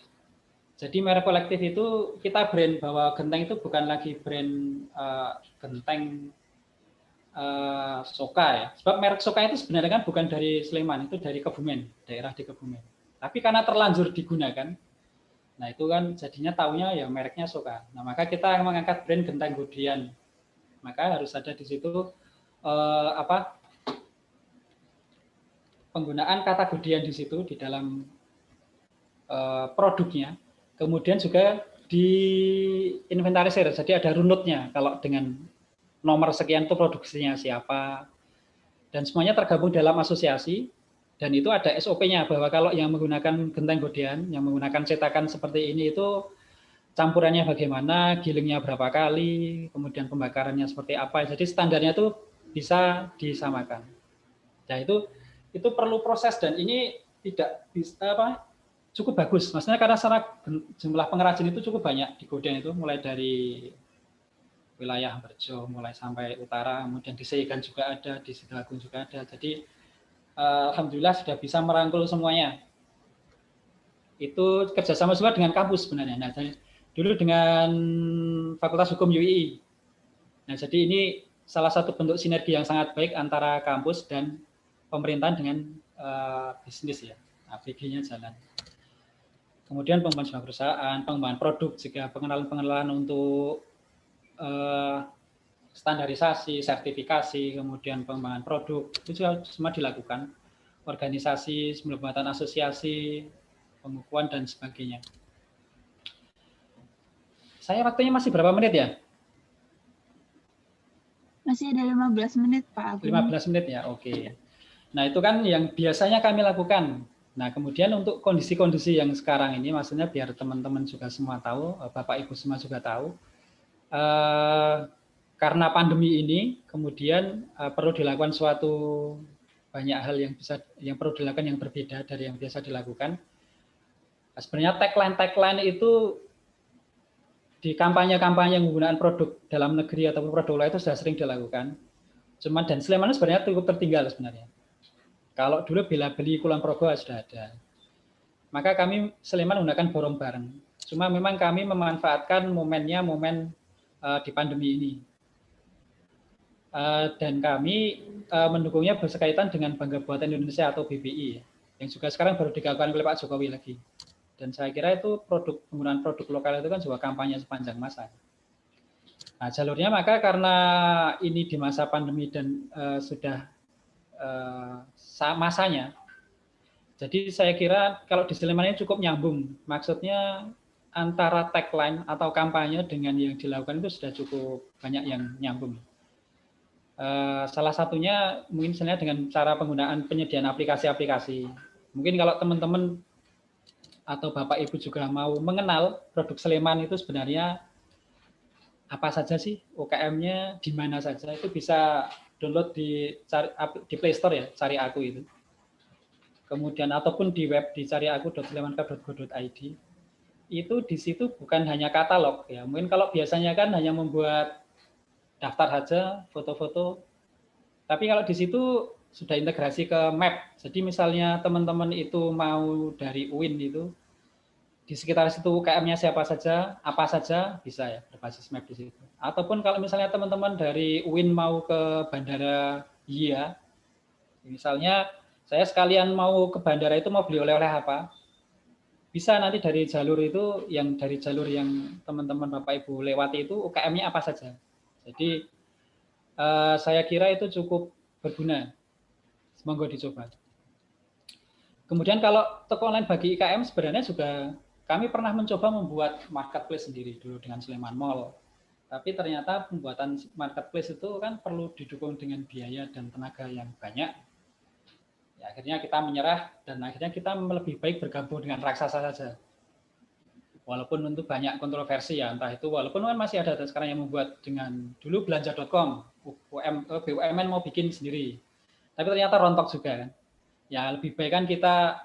Jadi merek kolektif itu kita brand bahwa genteng itu bukan lagi brand genteng Soka ya. Sebab merek Soka itu sebenarnya kan bukan dari Sleman, itu dari Kebumen, daerah di Kebumen. Tapi karena terlanjur digunakan, nah itu kan jadinya taunya ya mereknya Soka. Nah maka kita mengangkat brand Genteng Godian. Maka harus ada di situ penggunaan kata Godian di situ di dalam produknya, kemudian juga di inventarisir, jadi ada runutnya kalau dengan nomor sekian itu produksinya siapa, dan semuanya tergabung dalam asosiasi, dan itu ada SOP-nya bahwa kalau yang menggunakan genteng Godian, yang menggunakan cetakan seperti ini itu campurannya bagaimana, gilingnya berapa kali, kemudian pembakarannya seperti apa, jadi standarnya itu bisa disamakan. Nah itu perlu proses dan ini tidak bisa cukup bagus, maksudnya karena secara jumlah pengrajin itu cukup banyak di Godian itu, mulai dari wilayah Berjo mulai sampai utara, kemudian di Seigan juga ada, di Sidoagung juga ada. Jadi alhamdulillah sudah bisa merangkul semuanya. Itu kerjasama juga dengan kampus sebenarnya. Nah, dulu dengan Fakultas Hukum UII. Nah, jadi ini salah satu bentuk sinergi yang sangat baik antara kampus dan pemerintahan dengan bisnis ya. APG-nya jalan. Kemudian pengembangan sebuah perusahaan, pengembangan produk, juga pengenalan untuk standarisasi, sertifikasi, kemudian pengembangan produk, itu semua dilakukan. Organisasi, pembuatan asosiasi, pengukuhan, dan sebagainya. Saya waktunya masih berapa menit ya? Masih ada 15 menit, Pak Agung. 15 menit ya, oke. Nah, itu kan yang biasanya kami lakukan. Nah, kemudian untuk kondisi-kondisi yang sekarang ini, maksudnya biar teman-teman juga semua tahu, Bapak Ibu semua juga tahu, karena pandemi ini, kemudian perlu dilakukan suatu banyak hal yang perlu dilakukan yang berbeda dari yang biasa dilakukan. Nah, sebenarnya tagline itu di kampanye-kampanye menggunakan produk dalam negeri ataupun produk lain itu sudah sering dilakukan. Cuman dan Sleman sebenarnya cukup tertinggal sebenarnya. Kalau dulu bila beli Kulon Progo sudah ada. Maka kami Sleman menggunakan borong bareng. Cuma memang kami memanfaatkan momennya di pandemi ini. Dan kami mendukungnya berkaitan dengan Bangga Buatan Indonesia atau BBI, yang juga sekarang baru digagalkan oleh Pak Jokowi lagi. Dan saya kira itu penggunaan produk lokal itu kan juga kampanye sepanjang masa. Nah, jalurnya maka karena ini di masa pandemi dan sudah masanya, jadi saya kira kalau di Sleman ini cukup nyambung. Maksudnya antara tagline atau kampanye dengan yang dilakukan itu sudah cukup banyak yang nyambung. Salah satunya mungkin misalnya dengan cara penggunaan penyediaan aplikasi-aplikasi. Mungkin kalau teman-teman atau Bapak Ibu juga mau mengenal produk Sleman itu sebenarnya apa saja sih, UKM-nya di mana saja, itu bisa download di Play Store ya, cari aku itu. Kemudian ataupun di web di cariaku.slemancup.go.id. Itu di situ bukan hanya katalog ya. Mungkin kalau biasanya kan hanya membuat daftar saja, foto-foto. Tapi kalau di situ sudah integrasi ke map. Jadi misalnya teman-teman itu mau dari UIN itu, di sekitar situ UKM-nya siapa saja, apa saja, bisa ya berbasis map di situ. Ataupun kalau misalnya teman-teman dari UIN mau ke Bandara YIA, misalnya saya sekalian mau ke bandara itu mau beli oleh-oleh apa, bisa nanti dari jalur yang teman-teman Bapak Ibu lewati itu UKM-nya apa saja. Jadi saya kira itu cukup berguna. Semoga dicoba. Kemudian kalau toko online bagi IKM sebenarnya juga kami pernah mencoba membuat marketplace sendiri dulu dengan Sleman Mall. Tapi ternyata pembuatan marketplace itu kan perlu didukung dengan biaya dan tenaga yang banyak. Ya, akhirnya kita menyerah dan akhirnya kita lebih baik bergabung dengan raksasa saja. Walaupun untuk banyak kontroversi ya, entah itu walaupun kan masih ada sekarang yang membuat dengan dulu belanja.com, BUMN mau bikin sendiri. Tapi ternyata rontok juga kan. Ya lebih baik kan kita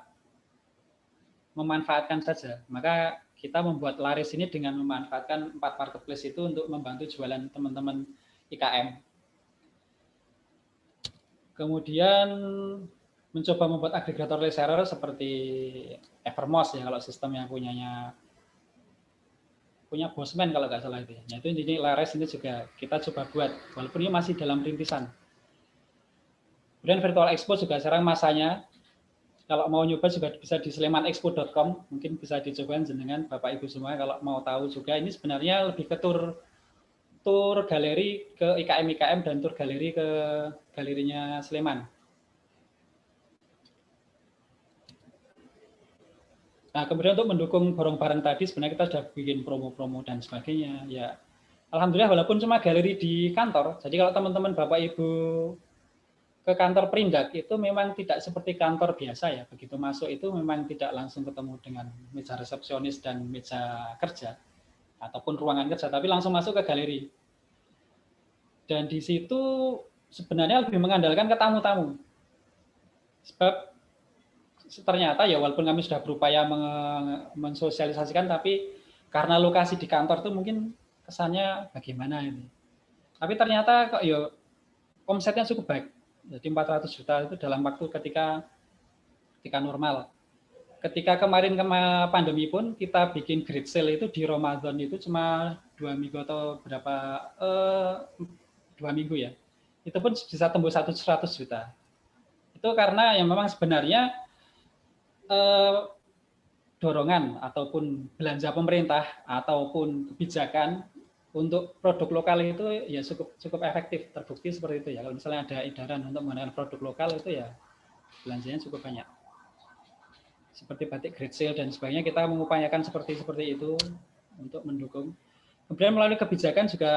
memanfaatkan saja. Maka kita membuat laris ini dengan memanfaatkan 4 marketplace itu untuk membantu jualan teman-teman IKM. Kemudian mencoba membuat agregator reseller seperti Evermost ya kalau sistem yang punya Bosman kalau nggak salah itu. Nah, itu ini laris ini juga kita coba buat walaupun ini masih dalam rintisan. Kemudian virtual expo juga sekarang masanya. Kalau mau nyoba juga bisa di slemanexpo.com, mungkin bisa dicoba jenengan Bapak Ibu semua kalau mau tahu juga. Ini sebenarnya lebih ke tur galeri ke IKM dan tur galeri ke galerinya Sleman. Nah, kemudian untuk mendukung borong bareng tadi sebenarnya kita sudah bikin promo-promo dan sebagainya. Ya, alhamdulillah walaupun cuma galeri di kantor. Jadi kalau teman-teman Bapak Ibu ke kantor Perindak itu memang tidak seperti kantor biasa ya. Begitu masuk itu memang tidak langsung ketemu dengan meja resepsionis dan meja kerja ataupun ruangan kerja, tapi langsung masuk ke galeri. Dan di situ sebenarnya lebih mengandalkan ke tamu-tamu. Sebab ternyata ya walaupun kami sudah berupaya mensosialisasikan, tapi karena lokasi di kantor itu mungkin kesannya bagaimana ini. Tapi ternyata kok ya omsetnya cukup baik. Jadi 400 juta itu dalam waktu ketika normal. Ketika kemarin pandemi pun kita bikin great sale itu di Ramadan itu cuma 2 minggu atau berapa 2 minggu ya. Itu pun bisa tembus 100 juta. Itu karena yang memang sebenarnya dorongan ataupun belanja pemerintah ataupun kebijakan untuk produk lokal itu ya cukup efektif, terbukti seperti itu ya. Kalau misalnya ada edaran untuk menggunakan produk lokal itu ya belanjanya cukup banyak. Seperti batik great sale dan sebagainya, kita mengupayakan seperti itu untuk mendukung. Kemudian melalui kebijakan juga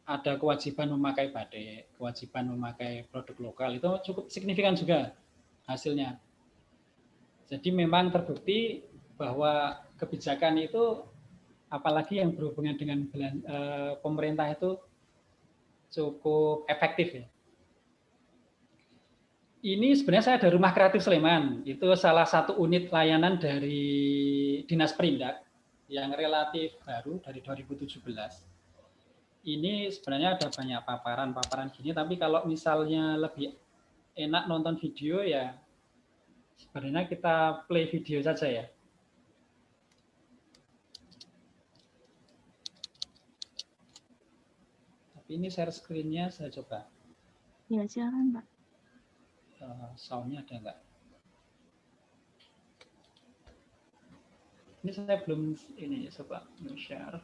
ada kewajiban memakai batik, kewajiban memakai produk lokal, itu cukup signifikan juga hasilnya. Jadi memang terbukti bahwa kebijakan itu apalagi yang berhubungan dengan pemerintah itu cukup efektif ya. Ini sebenarnya saya ada Rumah Kreatif Sleman, itu salah satu unit layanan dari Dinas Perindak yang relatif baru dari 2017. Ini sebenarnya ada banyak paparan gini, tapi kalau misalnya lebih enak nonton video ya sebenarnya kita play video saja ya. Ini share screen-nya saya coba. Ya, silakan, Pak. Sound-nya ada enggak? Ini saya belum ini coba share.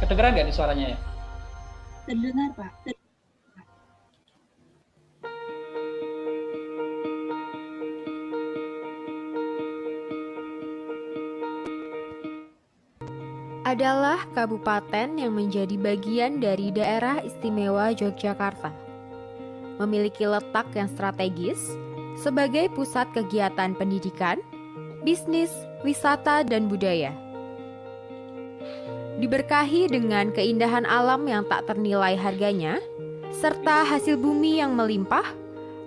Kedengeran nggak di suaranya ya? Terdengar, Pak. Adalah kabupaten yang menjadi bagian dari daerah istimewa Yogyakarta. Memiliki letak yang strategis sebagai pusat kegiatan pendidikan, bisnis, wisata, dan budaya. Diberkahi dengan keindahan alam yang tak ternilai harganya, serta hasil bumi yang melimpah,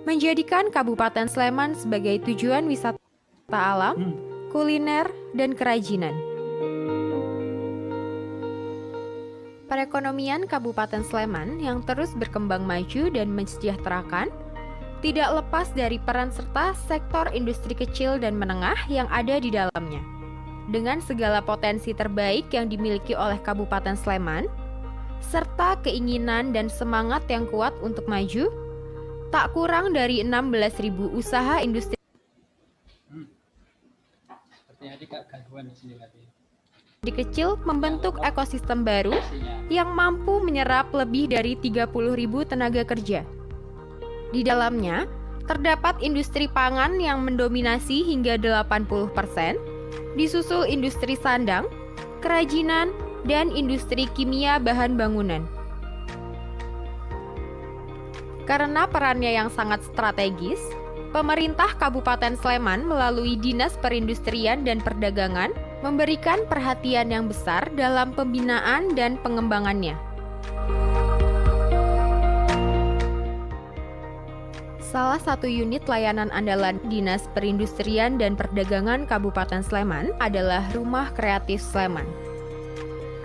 menjadikan Kabupaten Sleman sebagai tujuan wisata alam, kuliner, dan kerajinan. Perekonomian Kabupaten Sleman yang terus berkembang maju dan mensejahterakan tidak lepas dari peran serta sektor industri kecil dan menengah yang ada di dalamnya. Dengan segala potensi terbaik yang dimiliki oleh Kabupaten Sleman, serta keinginan dan semangat yang kuat untuk maju, tak kurang dari 16.000 usaha industri kecil membentuk ekosistem baru yang mampu menyerap lebih dari 30.000 tenaga kerja. Di dalamnya, terdapat industri pangan yang mendominasi hingga 80%, disusul industri sandang, kerajinan, dan industri kimia bahan bangunan. Karena perannya yang sangat strategis, pemerintah Kabupaten Sleman melalui Dinas Perindustrian dan Perdagangan memberikan perhatian yang besar dalam pembinaan dan pengembangannya. Salah satu unit layanan andalan Dinas Perindustrian dan Perdagangan Kabupaten Sleman adalah Rumah Kreatif Sleman.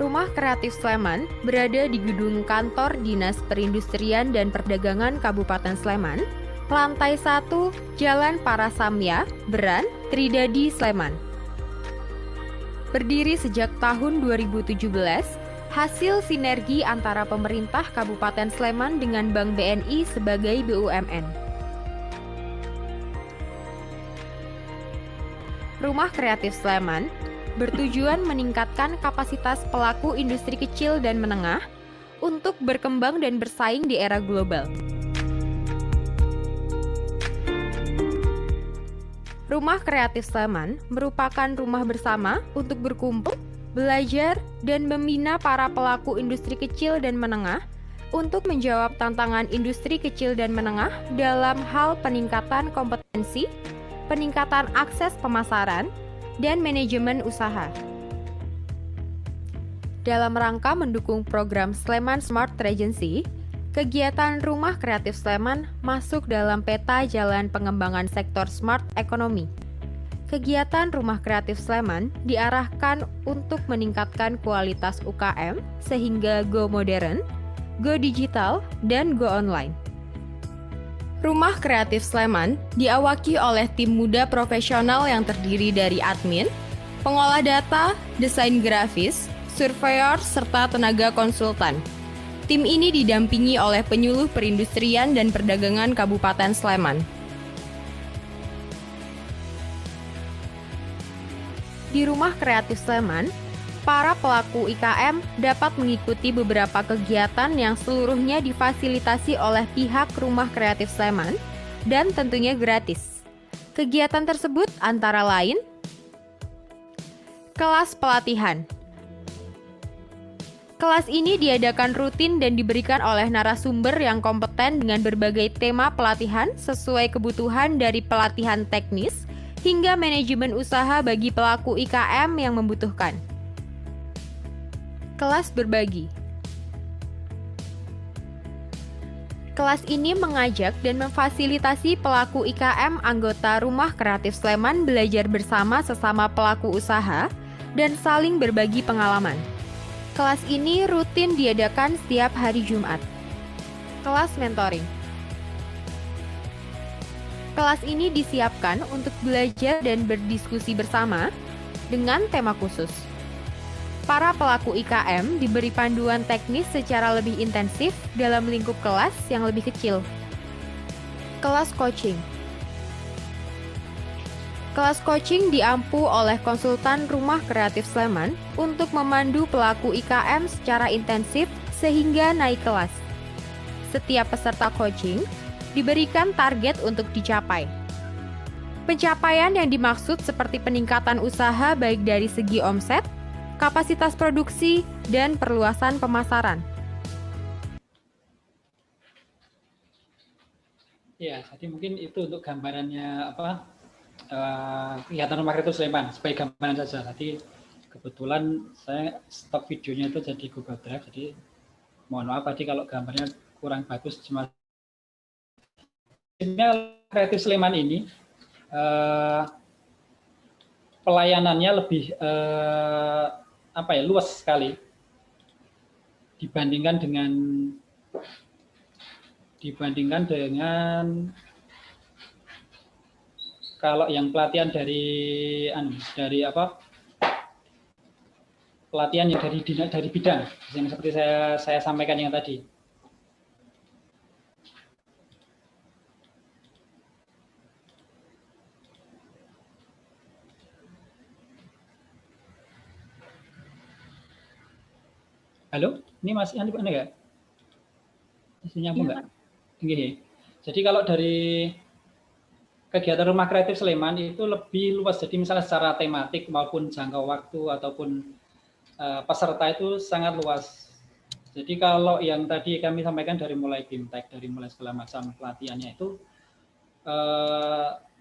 Rumah Kreatif Sleman berada di gedung kantor Dinas Perindustrian dan Perdagangan Kabupaten Sleman, lantai 1, Jalan Parasamya, Beran, Tridadi, Sleman. Berdiri sejak tahun 2017, hasil sinergi antara pemerintah Kabupaten Sleman dengan Bank BNI sebagai BUMN. Rumah Kreatif Sleman bertujuan meningkatkan kapasitas pelaku industri kecil dan menengah untuk berkembang dan bersaing di era global. Rumah Kreatif Sleman merupakan rumah bersama untuk berkumpul, belajar, dan membina para pelaku industri kecil dan menengah untuk menjawab tantangan industri kecil dan menengah dalam hal peningkatan kompetensi, peningkatan akses pemasaran, dan manajemen usaha. Dalam rangka mendukung program Sleman Smart Regency, kegiatan Rumah Kreatif Sleman masuk dalam peta jalan pengembangan sektor smart economy. Kegiatan Rumah Kreatif Sleman diarahkan untuk meningkatkan kualitas UKM sehingga go modern, go digital, dan go online. Rumah Kreatif Sleman diawaki oleh tim muda profesional yang terdiri dari admin, pengolah data, desain grafis, surveyor, serta tenaga konsultan. Tim ini didampingi oleh penyuluh perindustrian dan perdagangan Kabupaten Sleman. Di Rumah Kreatif Sleman, para pelaku IKM dapat mengikuti beberapa kegiatan yang seluruhnya difasilitasi oleh pihak Rumah Kreatif Sleman dan tentunya gratis. Kegiatan tersebut antara lain kelas pelatihan. Kelas ini diadakan rutin dan diberikan oleh narasumber yang kompeten dengan berbagai tema pelatihan sesuai kebutuhan dari pelatihan teknis hingga manajemen usaha bagi pelaku IKM yang membutuhkan. Kelas berbagi. Kelas ini mengajak dan memfasilitasi pelaku IKM anggota Rumah Kreatif Sleman belajar bersama sesama pelaku usaha dan saling berbagi pengalaman. Kelas ini rutin diadakan setiap hari Jumat. Kelas mentoring. Kelas ini disiapkan untuk belajar dan berdiskusi bersama dengan tema khusus. Para pelaku IKM diberi panduan teknis secara lebih intensif dalam lingkup kelas yang lebih kecil. Kelas coaching. Kelas coaching diampu oleh konsultan Rumah Kreatif Sleman untuk memandu pelaku IKM secara intensif sehingga naik kelas. Setiap peserta coaching diberikan target untuk dicapai. Pencapaian yang dimaksud seperti peningkatan usaha baik dari segi omset, kapasitas produksi, dan perluasan pemasaran. Ya, jadi mungkin itu untuk gambarannya kegiatan Rumah Kreatif Sleman sebagai gambaran saja. Tadi kebetulan saya stok videonya itu jadi Google Drive, jadi mohon maaf tadi kalau gambarnya kurang bagus. Cuma Kreatif Sleman ini pelayanannya lebih luas sekali dibandingkan dengan kalau yang pelatihan dari pelatihan yang dari bidang yang seperti saya sampaikan yang tadi. Halo, ini masih ada nggak? Masih nyambung nggak? Gini. Jadi kalau dari kegiatan Rumah Kreatif Sleman itu lebih luas. Jadi misalnya secara tematik maupun jangka waktu ataupun peserta itu sangat luas. Jadi kalau yang tadi kami sampaikan dari mulai BIMTEK, dari mulai segala macam pelatihannya itu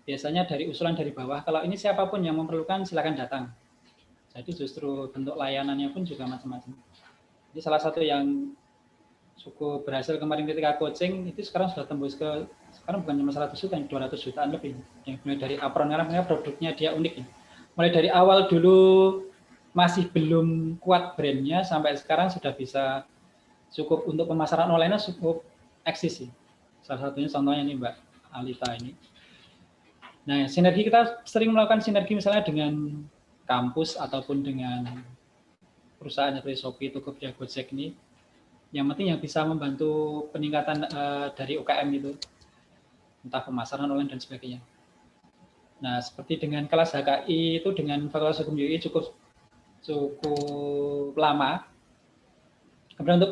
biasanya dari usulan dari bawah. Kalau ini siapapun yang memerlukan silakan datang. Jadi justru bentuk layanannya pun juga macam-macam. Jadi salah satu yang cukup berhasil kemarin ketika coaching itu sekarang sudah tembus ke sekarang bukan cuma 100 juta, 200 jutaan lebih. Yang mulai dari apron karena produknya dia unik ya. Mulai dari awal dulu masih belum kuat brandnya sampai sekarang sudah bisa cukup untuk pemasaran online cukup eksis sih. Salah satunya contohnya nih Mbak Alita ini. Nah, sinergi kita sering melakukan sinergi misalnya dengan kampus ataupun dengan perusahaan seperti Shopee, Tokopedia, Gojek ini, yang penting yang bisa membantu peningkatan dari UKM itu, entah pemasaran online dan sebagainya. Nah, seperti dengan kelas HKI itu dengan Fakultas Hukum UI cukup lama. Kemudian untuk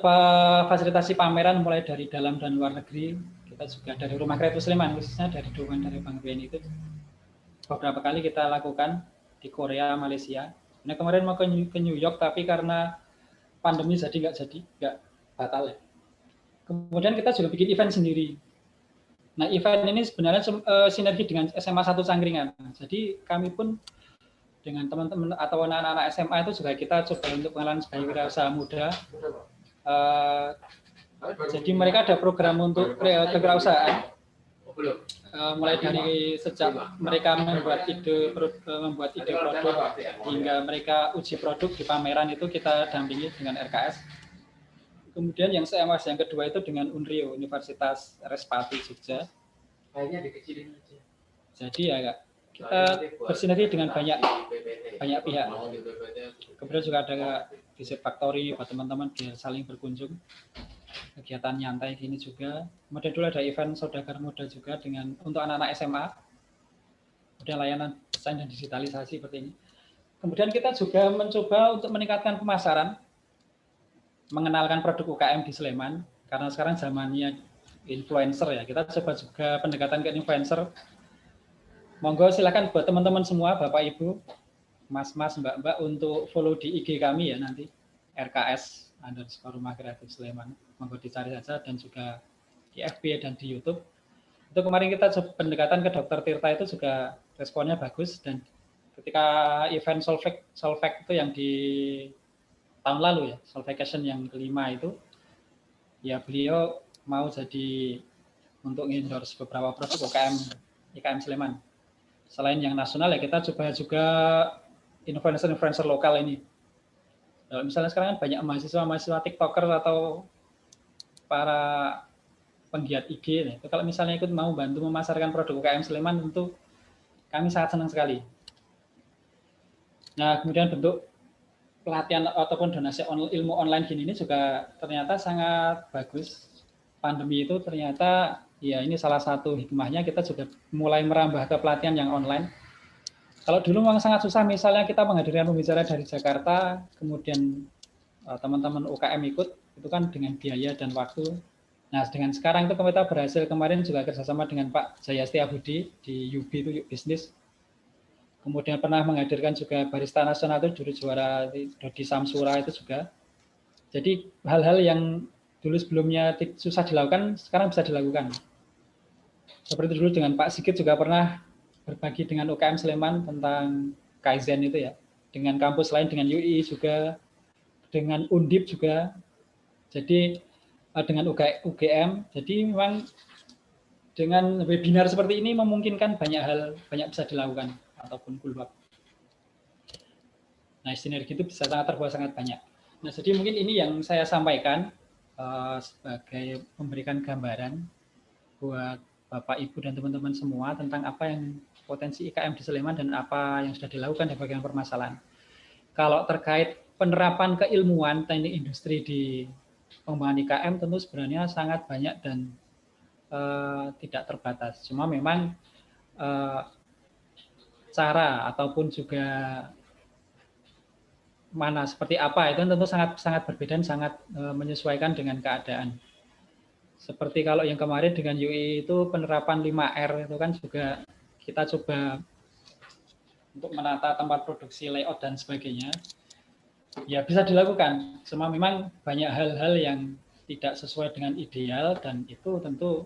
fasilitasi pameran mulai dari dalam dan luar negeri, kita juga dari Rumah Kreatif Sleman, khususnya dari dukungan dari Bank BNI itu beberapa kali kita lakukan di Korea, Malaysia. Nah, kemarin mau ke New York, tapi karena pandemi jadi nggak batal ya. Kemudian kita juga bikin event sendiri. Nah, event ini sebenarnya sinergi dengan SMA 1 Cangkringan. Jadi kami pun dengan teman-teman atau anak-anak SMA itu juga kita coba untuk pengenalan sebagai wirausaha muda. Jadi mereka ada program untuk kewirausahaan. Mulai dari sejak mereka membuat ide produk hingga mereka uji produk di pameran itu kita dampingi dengan RKS. Kemudian yang kedua itu dengan Unrio, Universitas Respati Jogja. Kayaknya dikecilin aja. Jadi ya kita bersinergi dengan banyak pihak. Kemudian juga ada Visit Factory buat teman-teman biar saling berkunjung. Kegiatan nyantai gini juga. Kemudian dulu ada event saudagar muda juga untuk anak-anak SMA. Kemudian layanan desain dan digitalisasi seperti ini. Kemudian kita juga mencoba untuk meningkatkan pemasaran, mengenalkan produk UKM di Sleman, karena sekarang zamannya influencer ya. Kita coba juga pendekatan ke influencer. Monggo silakan buat teman-teman semua, Bapak Ibu, Mas-mas, Mbak-mbak untuk follow di IG kami ya nanti, RKS_Rumah Kreatif Sleman. Monggo dicari saja dan juga di FB dan di YouTube. Itu kemarin kita coba pendekatan ke Dr. Tirta itu juga responnya bagus, dan ketika event Solvec itu yang di tahun lalu ya, Solvacation yang kelima itu, ya beliau mau jadi untuk endorse beberapa produk IKM Sleman. Selain yang nasional ya kita coba juga influencer lokal ini. Nah, misalnya sekarang kan banyak mahasiswa TikToker atau para penggiat IG. Nah, itu kalau misalnya ikut mau bantu memasarkan produk UKM Sleman, tentu kami sangat senang sekali. Nah, kemudian bentuk pelatihan ataupun donasi ilmu online gini ini juga ternyata sangat bagus. Pandemi itu ternyata ya ini salah satu hikmahnya, kita juga mulai merambah ke pelatihan yang online. Kalau dulu memang sangat susah, misalnya kita menghadirkan pembicara dari Jakarta, kemudian teman-teman UKM ikut, itu kan dengan biaya dan waktu. Nah, dengan sekarang itu kita berhasil, kemarin juga kerjasama dengan Pak Jaya Setiabudi di UB itu Business. Kemudian pernah menghadirkan juga barista nasional itu juara Dodi Samsura itu juga. Jadi hal-hal yang dulu sebelumnya susah dilakukan, sekarang bisa dilakukan. Seperti dulu dengan Pak Sigit juga pernah berbagi dengan UKM Sleman tentang Kaizen itu ya. Dengan kampus lain, dengan UI juga, dengan Undip juga. Jadi dengan UGM. Jadi memang dengan webinar seperti ini memungkinkan banyak bisa dilakukan ataupun keluar. Nah, sinergi itu bisa terbuat sangat banyak. Nah, jadi mungkin ini yang saya sampaikan sebagai memberikan gambaran buat Bapak, Ibu, dan teman-teman semua tentang apa yang potensi IKM di Sleman dan apa yang sudah dilakukan di bagian permasalahan. Kalau terkait penerapan keilmuan teknik industri di pengembangan IKM tentu sebenarnya sangat banyak dan tidak terbatas. Cuma memang cara ataupun juga mana seperti apa itu tentu sangat berbeda dan sangat menyesuaikan dengan keadaan. Seperti kalau yang kemarin dengan UI itu penerapan 5R itu kan juga kita coba untuk menata tempat produksi, layout dan sebagainya. Ya bisa dilakukan, cuma memang banyak hal-hal yang tidak sesuai dengan ideal dan itu tentu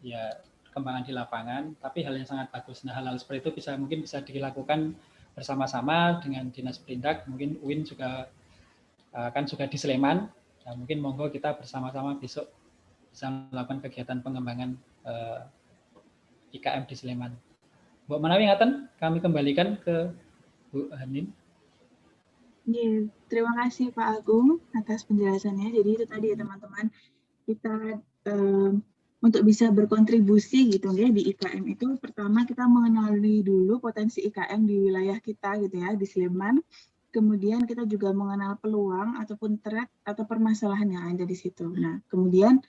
ya kembangan di lapangan, tapi hal yang sangat bagus. Nah, hal-hal seperti itu mungkin bisa dilakukan bersama-sama dengan Dinas Perindak, mungkin UIN juga kan juga di Sleman. Nah, mungkin monggo kita bersama-sama besok bisa melakukan kegiatan pengembangan IKM di Sleman. Bu Manawi ngaten, kami kembalikan ke Bu Hanin. Ya, terima kasih Pak Agung atas penjelasannya. Jadi itu tadi ya teman-teman, kita untuk bisa berkontribusi gitu ya di IKM itu, pertama kita mengenali dulu potensi IKM di wilayah kita gitu ya, di Sleman. Kemudian kita juga mengenal peluang ataupun threat atau permasalahan yang ada di situ. Nah, kemudian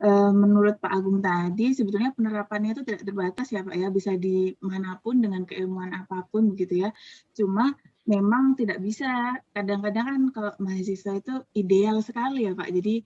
menurut Pak Agung tadi, sebetulnya penerapannya itu tidak terbatas ya Pak ya, bisa di manapun dengan keilmuan apapun begitu ya. Cuma memang tidak bisa, kadang-kadang kan kalau mahasiswa itu ideal sekali ya Pak, jadi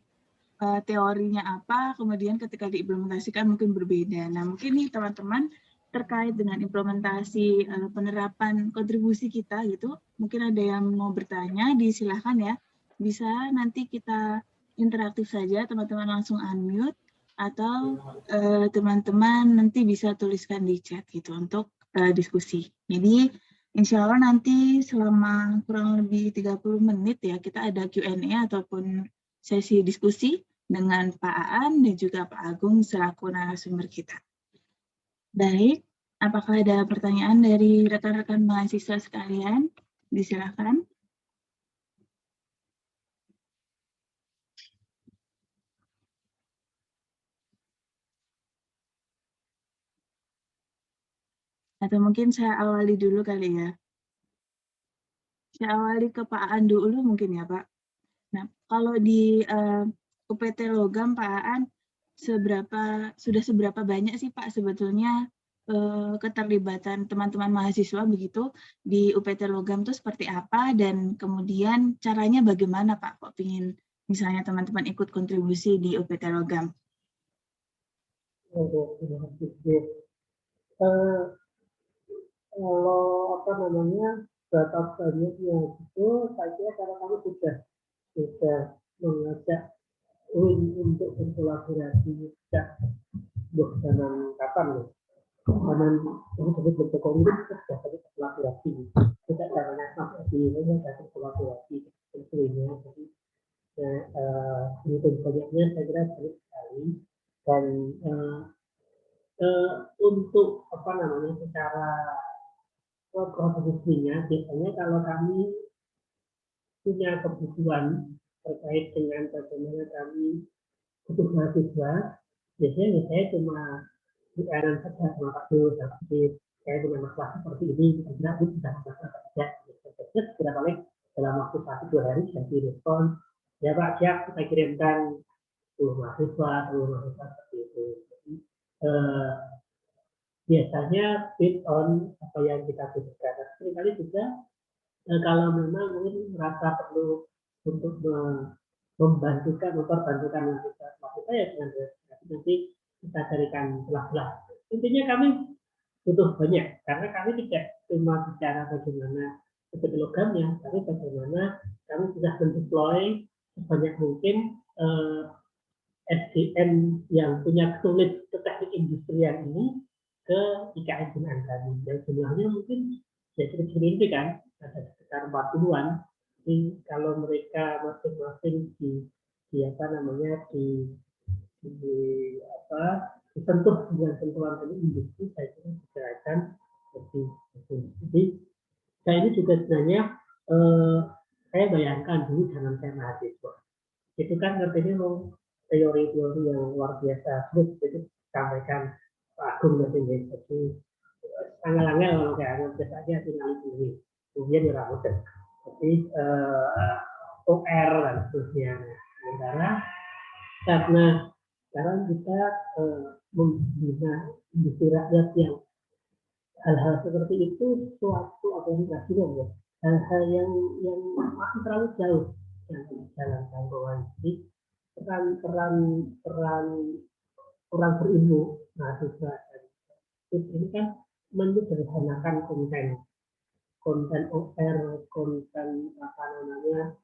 teorinya apa, kemudian ketika diimplementasikan mungkin berbeda. Nah mungkin nih teman-teman terkait dengan implementasi penerapan kontribusi kita gitu, mungkin ada yang mau bertanya, disilahkan ya, bisa nanti kita interaktif saja, teman-teman langsung unmute, atau teman-teman nanti bisa tuliskan di chat gitu untuk diskusi. Jadi insya Allah nanti selama kurang lebih 30 menit ya, kita ada Q&A ataupun sesi diskusi dengan Pak Aan dan juga Pak Agung selaku narasumber kita. Baik, apakah ada pertanyaan dari rekan-rekan mahasiswa sekalian? Disilakan. Atau mungkin saya awali dulu kali ya. Saya awali ke Pak Aan dulu mungkin ya Pak. Nah, kalau di UPT Logam Pak Aan, sudah seberapa banyak sih Pak sebetulnya keterlibatan teman-teman mahasiswa begitu di UPT Logam itu seperti apa, dan kemudian caranya bagaimana Pak kok ingin misalnya teman-teman ikut kontribusi di UPT Logam? Kalau apa namanya berapa banyaknya itu, saya kira karena kami sudah mengajak UIN untuk berkolaborasi sejak zaman kapan ya? Zaman ini disebut bentuk komunitas sudah tadi kolaborasi. Kita caranya sampai di ini ada kolaborasi tentunya. Jadi begitu banyaknya saya kira banyak sekali, dan untuk apa namanya secara kontribusinya biasanya kalau kami punya kebutuhan terkait dengan bagaimana kami butuh mahasiswa, biasanya saya cuma diaran saja sama Pak Dul, tapi saya punya masalah seperti ini, kira-kira itu sudah masalah saja. Kira paling dalam waktu 1-2 hari sudah direspon, ya Pak siap kita kirimkan 10 mahasiswa seperti itu. Jadi, biasanya based on apa yang kita butuhkan. Seringkali juga kalau memang mungkin merasa perlu untuk memperbantukan mahasiswa kita ya dengan nanti kita carikan celah-celah. Intinya kami butuh banyak karena kami tidak cuma bicara bagaimana seperti logamnya, tapi bagaimana kami sudah mendeploy sebanyak mungkin SDM yang punya knowledge ke teknik industrian ini ke IKN binaan kami. Dan jumlahnya mungkin ya kecil ini kan ada sekitar 40-an. Jadi kalau mereka masing-masing di apa namanya disentuh dengan sentuhan teknik industri, saya kira juga akan lebih bagus. Jadi saya ini juga sebenarnya saya bayangkan dulu zaman saya mahasiswa. Itu kan ngertinya teori-teori yang luar biasa sulit, jadi sampaikan Pak Agung nanti, jadi angel-angel kalau kayak biasa aja tinggal ini kemudian dirawat, jadi OR dan seterusnya. Sementara karena sekarang kita membina industri rakyat yang hal-hal seperti itu suatu aplikasi ya, hal-hal yang masih terlalu jauh dalam jangkauan. Jadi peran orang berilmu mahasiswa ini kan menyederhanakan konten OR, konten apa namanya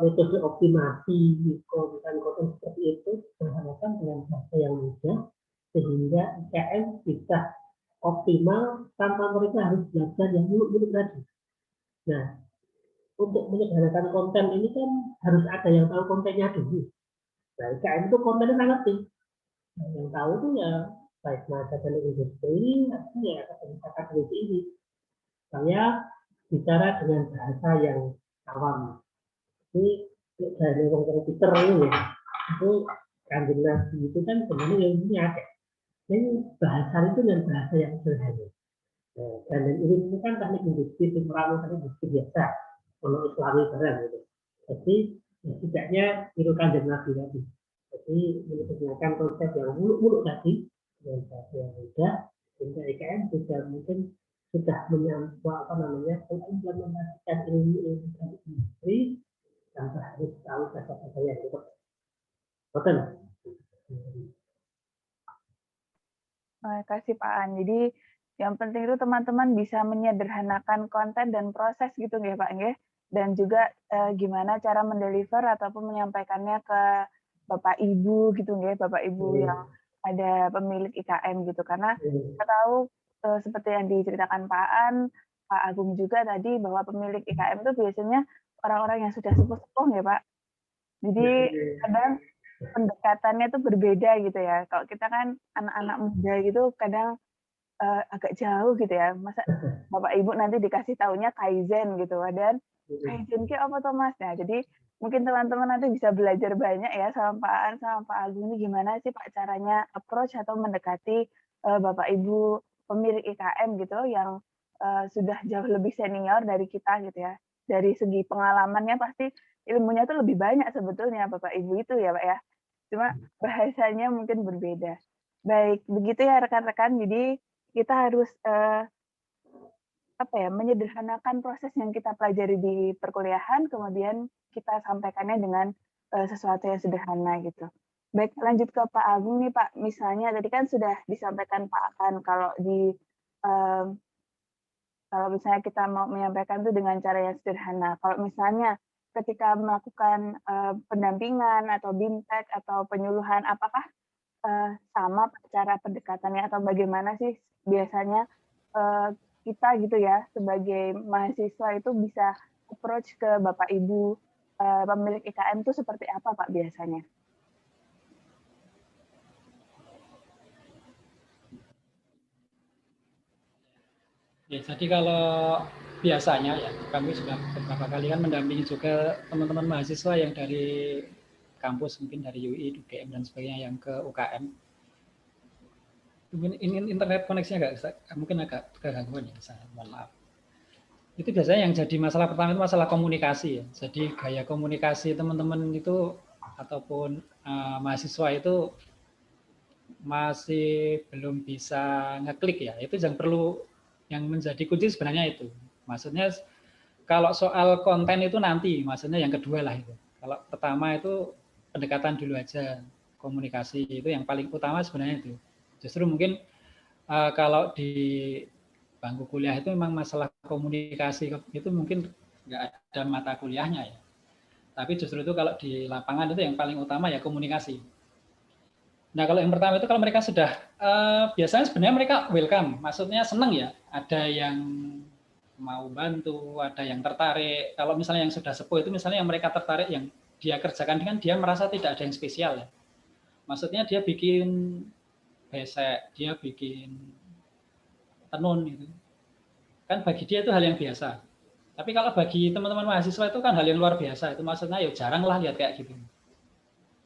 metode optimasi, konten seperti itu sederhanakan dengan bahasa yang mudah sehingga IKN bisa optimal tanpa mereka harus belajar yang muluk-muluk tadi. Nah, untuk menyederhanakan konten ini kan harus ada yang tahu kontennya dulu. Nah, IKN itu kontennya sangat tinggi. Nah, yang tahu itu ya baik mahasiswa industri, ya akademisi ini. Saya bicara dengan bahasa yang awam. Ini dari orang Twitter ini, itu Kanjeng Nabi itu kan sebenarnya yang ini ada. Ini bahasa itu dengan bahasa yang sederhana. Dan ini kan teknik industri, teknik industri biasa, kalau Islami barang gitu. Jadi setidaknya itu Kanjeng Nabi tadi. Jadi menyediakan konsep yang muluk-muluk tadi dengan bahasa yang mudah, sehingga IKM juga mungkin sudah mengimplementasikan ilmu industri tanpa harus tahu bahasa-bahasa yang cukup. Betul. Terima kasih Pak An. Jadi yang penting itu teman-teman bisa menyederhanakan konten dan proses gitu ya Pak ya. Dan juga gimana cara mendeliver ataupun menyampaikannya ke Bapak Ibu gitu ya, Bapak Ibu yang ada pemilik IKM gitu. Karena kita tahu seperti yang diceritakan Pak An, Pak Agung juga tadi bahwa pemilik IKM itu biasanya orang-orang yang sudah sepuh-sepuh ya Pak. Jadi kadang pendekatannya itu berbeda gitu ya. Kalau kita kan anak-anak muda gitu kadang agak jauh gitu ya. Masa Bapak Ibu nanti dikasih taunya Kaizen gitu. Dan Kaizen ki apa tuh Mas? Nah, jadi mungkin teman-teman nanti bisa belajar banyak ya sama Pak An sama Pak Agung ini gimana sih Pak caranya approach atau mendekati Bapak Ibu pemilik IKM gitu yang sudah jauh lebih senior dari kita gitu ya. Dari segi pengalamannya pasti ilmunya tuh lebih banyak sebetulnya Bapak Ibu itu ya Pak ya. Cuma bahasanya mungkin berbeda. Baik, begitu ya rekan-rekan. Jadi kita harus menyederhanakan proses yang kita pelajari di perkuliahan, kemudian kita sampaikannya dengan sesuatu yang sederhana gitu. Baik, lanjut ke Pak Agung nih Pak. Misalnya tadi kan sudah disampaikan Pak Akan kalau misalnya kita mau menyampaikan itu dengan cara yang sederhana. Kalau misalnya ketika melakukan pendampingan atau BIMTEK atau penyuluhan, apakah sama cara pendekatannya atau bagaimana sih biasanya kita gitu ya sebagai mahasiswa itu bisa approach ke Bapak Ibu pemilik IKM itu seperti apa Pak biasanya? Ya, jadi kalau biasanya ya kami sudah beberapa kali kan mendampingi juga teman-teman mahasiswa yang dari kampus mungkin dari UI, UGM dan sebagainya yang ke UKM. Ini internet koneksinya mungkin agak kegangguan ya, mohon maaf. Itu biasanya yang jadi masalah pertama itu masalah komunikasi ya. Jadi gaya komunikasi teman-teman itu ataupun mahasiswa itu masih belum bisa ngeklik ya. Itu yang menjadi kunci sebenarnya itu. Maksudnya kalau soal konten itu nanti, maksudnya yang kedua lah itu. Kalau pertama itu pendekatan dulu aja, komunikasi itu yang paling utama sebenarnya itu. Justru mungkin kalau di bangku kuliah itu memang masalah komunikasi itu mungkin nggak ada mata kuliahnya ya. Tapi justru itu kalau di lapangan itu yang paling utama ya komunikasi. Nah kalau yang pertama itu kalau mereka sudah biasanya sebenarnya mereka welcome, maksudnya senang ya. Ada yang mau bantu, ada yang tertarik. Kalau misalnya yang sudah sepuh itu misalnya yang mereka tertarik yang dia kerjakan dengan dia merasa tidak ada yang spesial ya. Maksudnya dia bikin besek, dia bikin tenun gitu. Kan bagi dia itu hal yang biasa. Tapi kalau bagi teman-teman mahasiswa itu kan hal yang luar biasa. Itu maksudnya ya jarang lah lihat kayak gitu.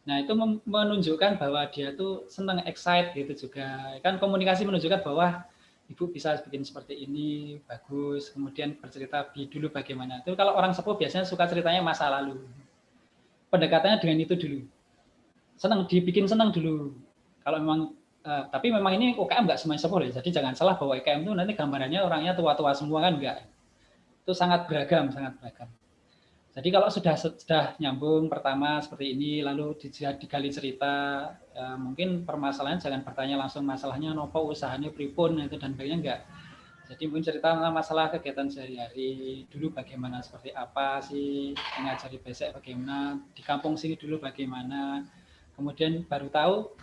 Nah itu menunjukkan bahwa dia tuh senang, excited gitu juga. Kan komunikasi menunjukkan bahwa Ibu bisa bikin seperti ini, bagus. Kemudian bercerita dulu bagaimana. Itu kalau orang sepuh biasanya suka ceritanya masa lalu. Pendekatannya dengan itu dulu. Dibikin senang dulu. Kalau memang, tapi memang ini UKM nggak semuanya sepuh ya. Jadi jangan salah bahwa UKM itu nanti gambarannya orangnya tua-tua semua kan enggak. Itu sangat beragam, sangat beragam. Jadi kalau sudah nyambung pertama seperti ini, lalu digali cerita, mungkin permasalahan jangan bertanya langsung masalahnya nopo usahanya pripun itu dan sebagainya enggak. Jadi mungkin cerita tentang masalah kegiatan sehari-hari dulu bagaimana, seperti apa sih mengajari besek bagaimana, di kampung sini dulu bagaimana. Kemudian baru tahu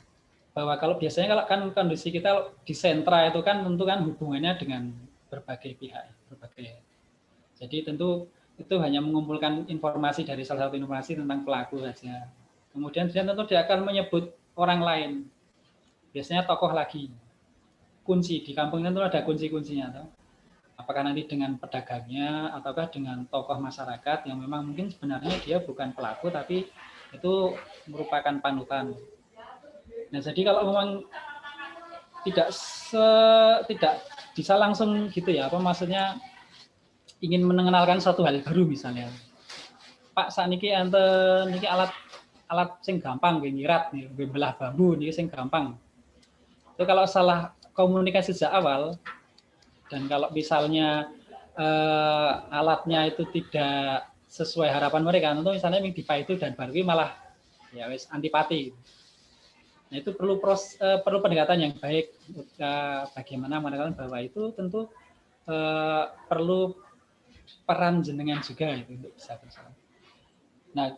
bahwa kalau biasanya kalau kan kondisi kita di sentra itu kan tentu kan hubungannya dengan berbagai pihak, jadi tentu itu hanya mengumpulkan informasi dari salah satu informasi tentang pelaku saja. Kemudian tentu dia akan menyebut orang lain. Biasanya tokoh lagi. Kunci di kampung itu ada kunci-kuncinya. Apakah nanti dengan pedagangnya ataukah dengan tokoh masyarakat yang memang mungkin sebenarnya dia bukan pelaku tapi itu merupakan panutan. Nah, jadi kalau memang tidak bisa langsung gitu ya, maksudnya ingin mengenalkan suatu hal baru misalnya. Pak, saniki enten niki alat alat sing gampang nggih nyirat nih, belah bambu nih sing gampang. Itu kalau salah komunikasi sejak awal dan kalau misalnya alatnya itu tidak sesuai harapan mereka, tentu misalnya yang DIPA itu dan baru malah ya wis antipati. Nah, itu perlu pendekatan yang baik bagaimana mengenalkan bahwa itu tentu perlu peran jenengan juga itu untuk bisa bersama. Nah,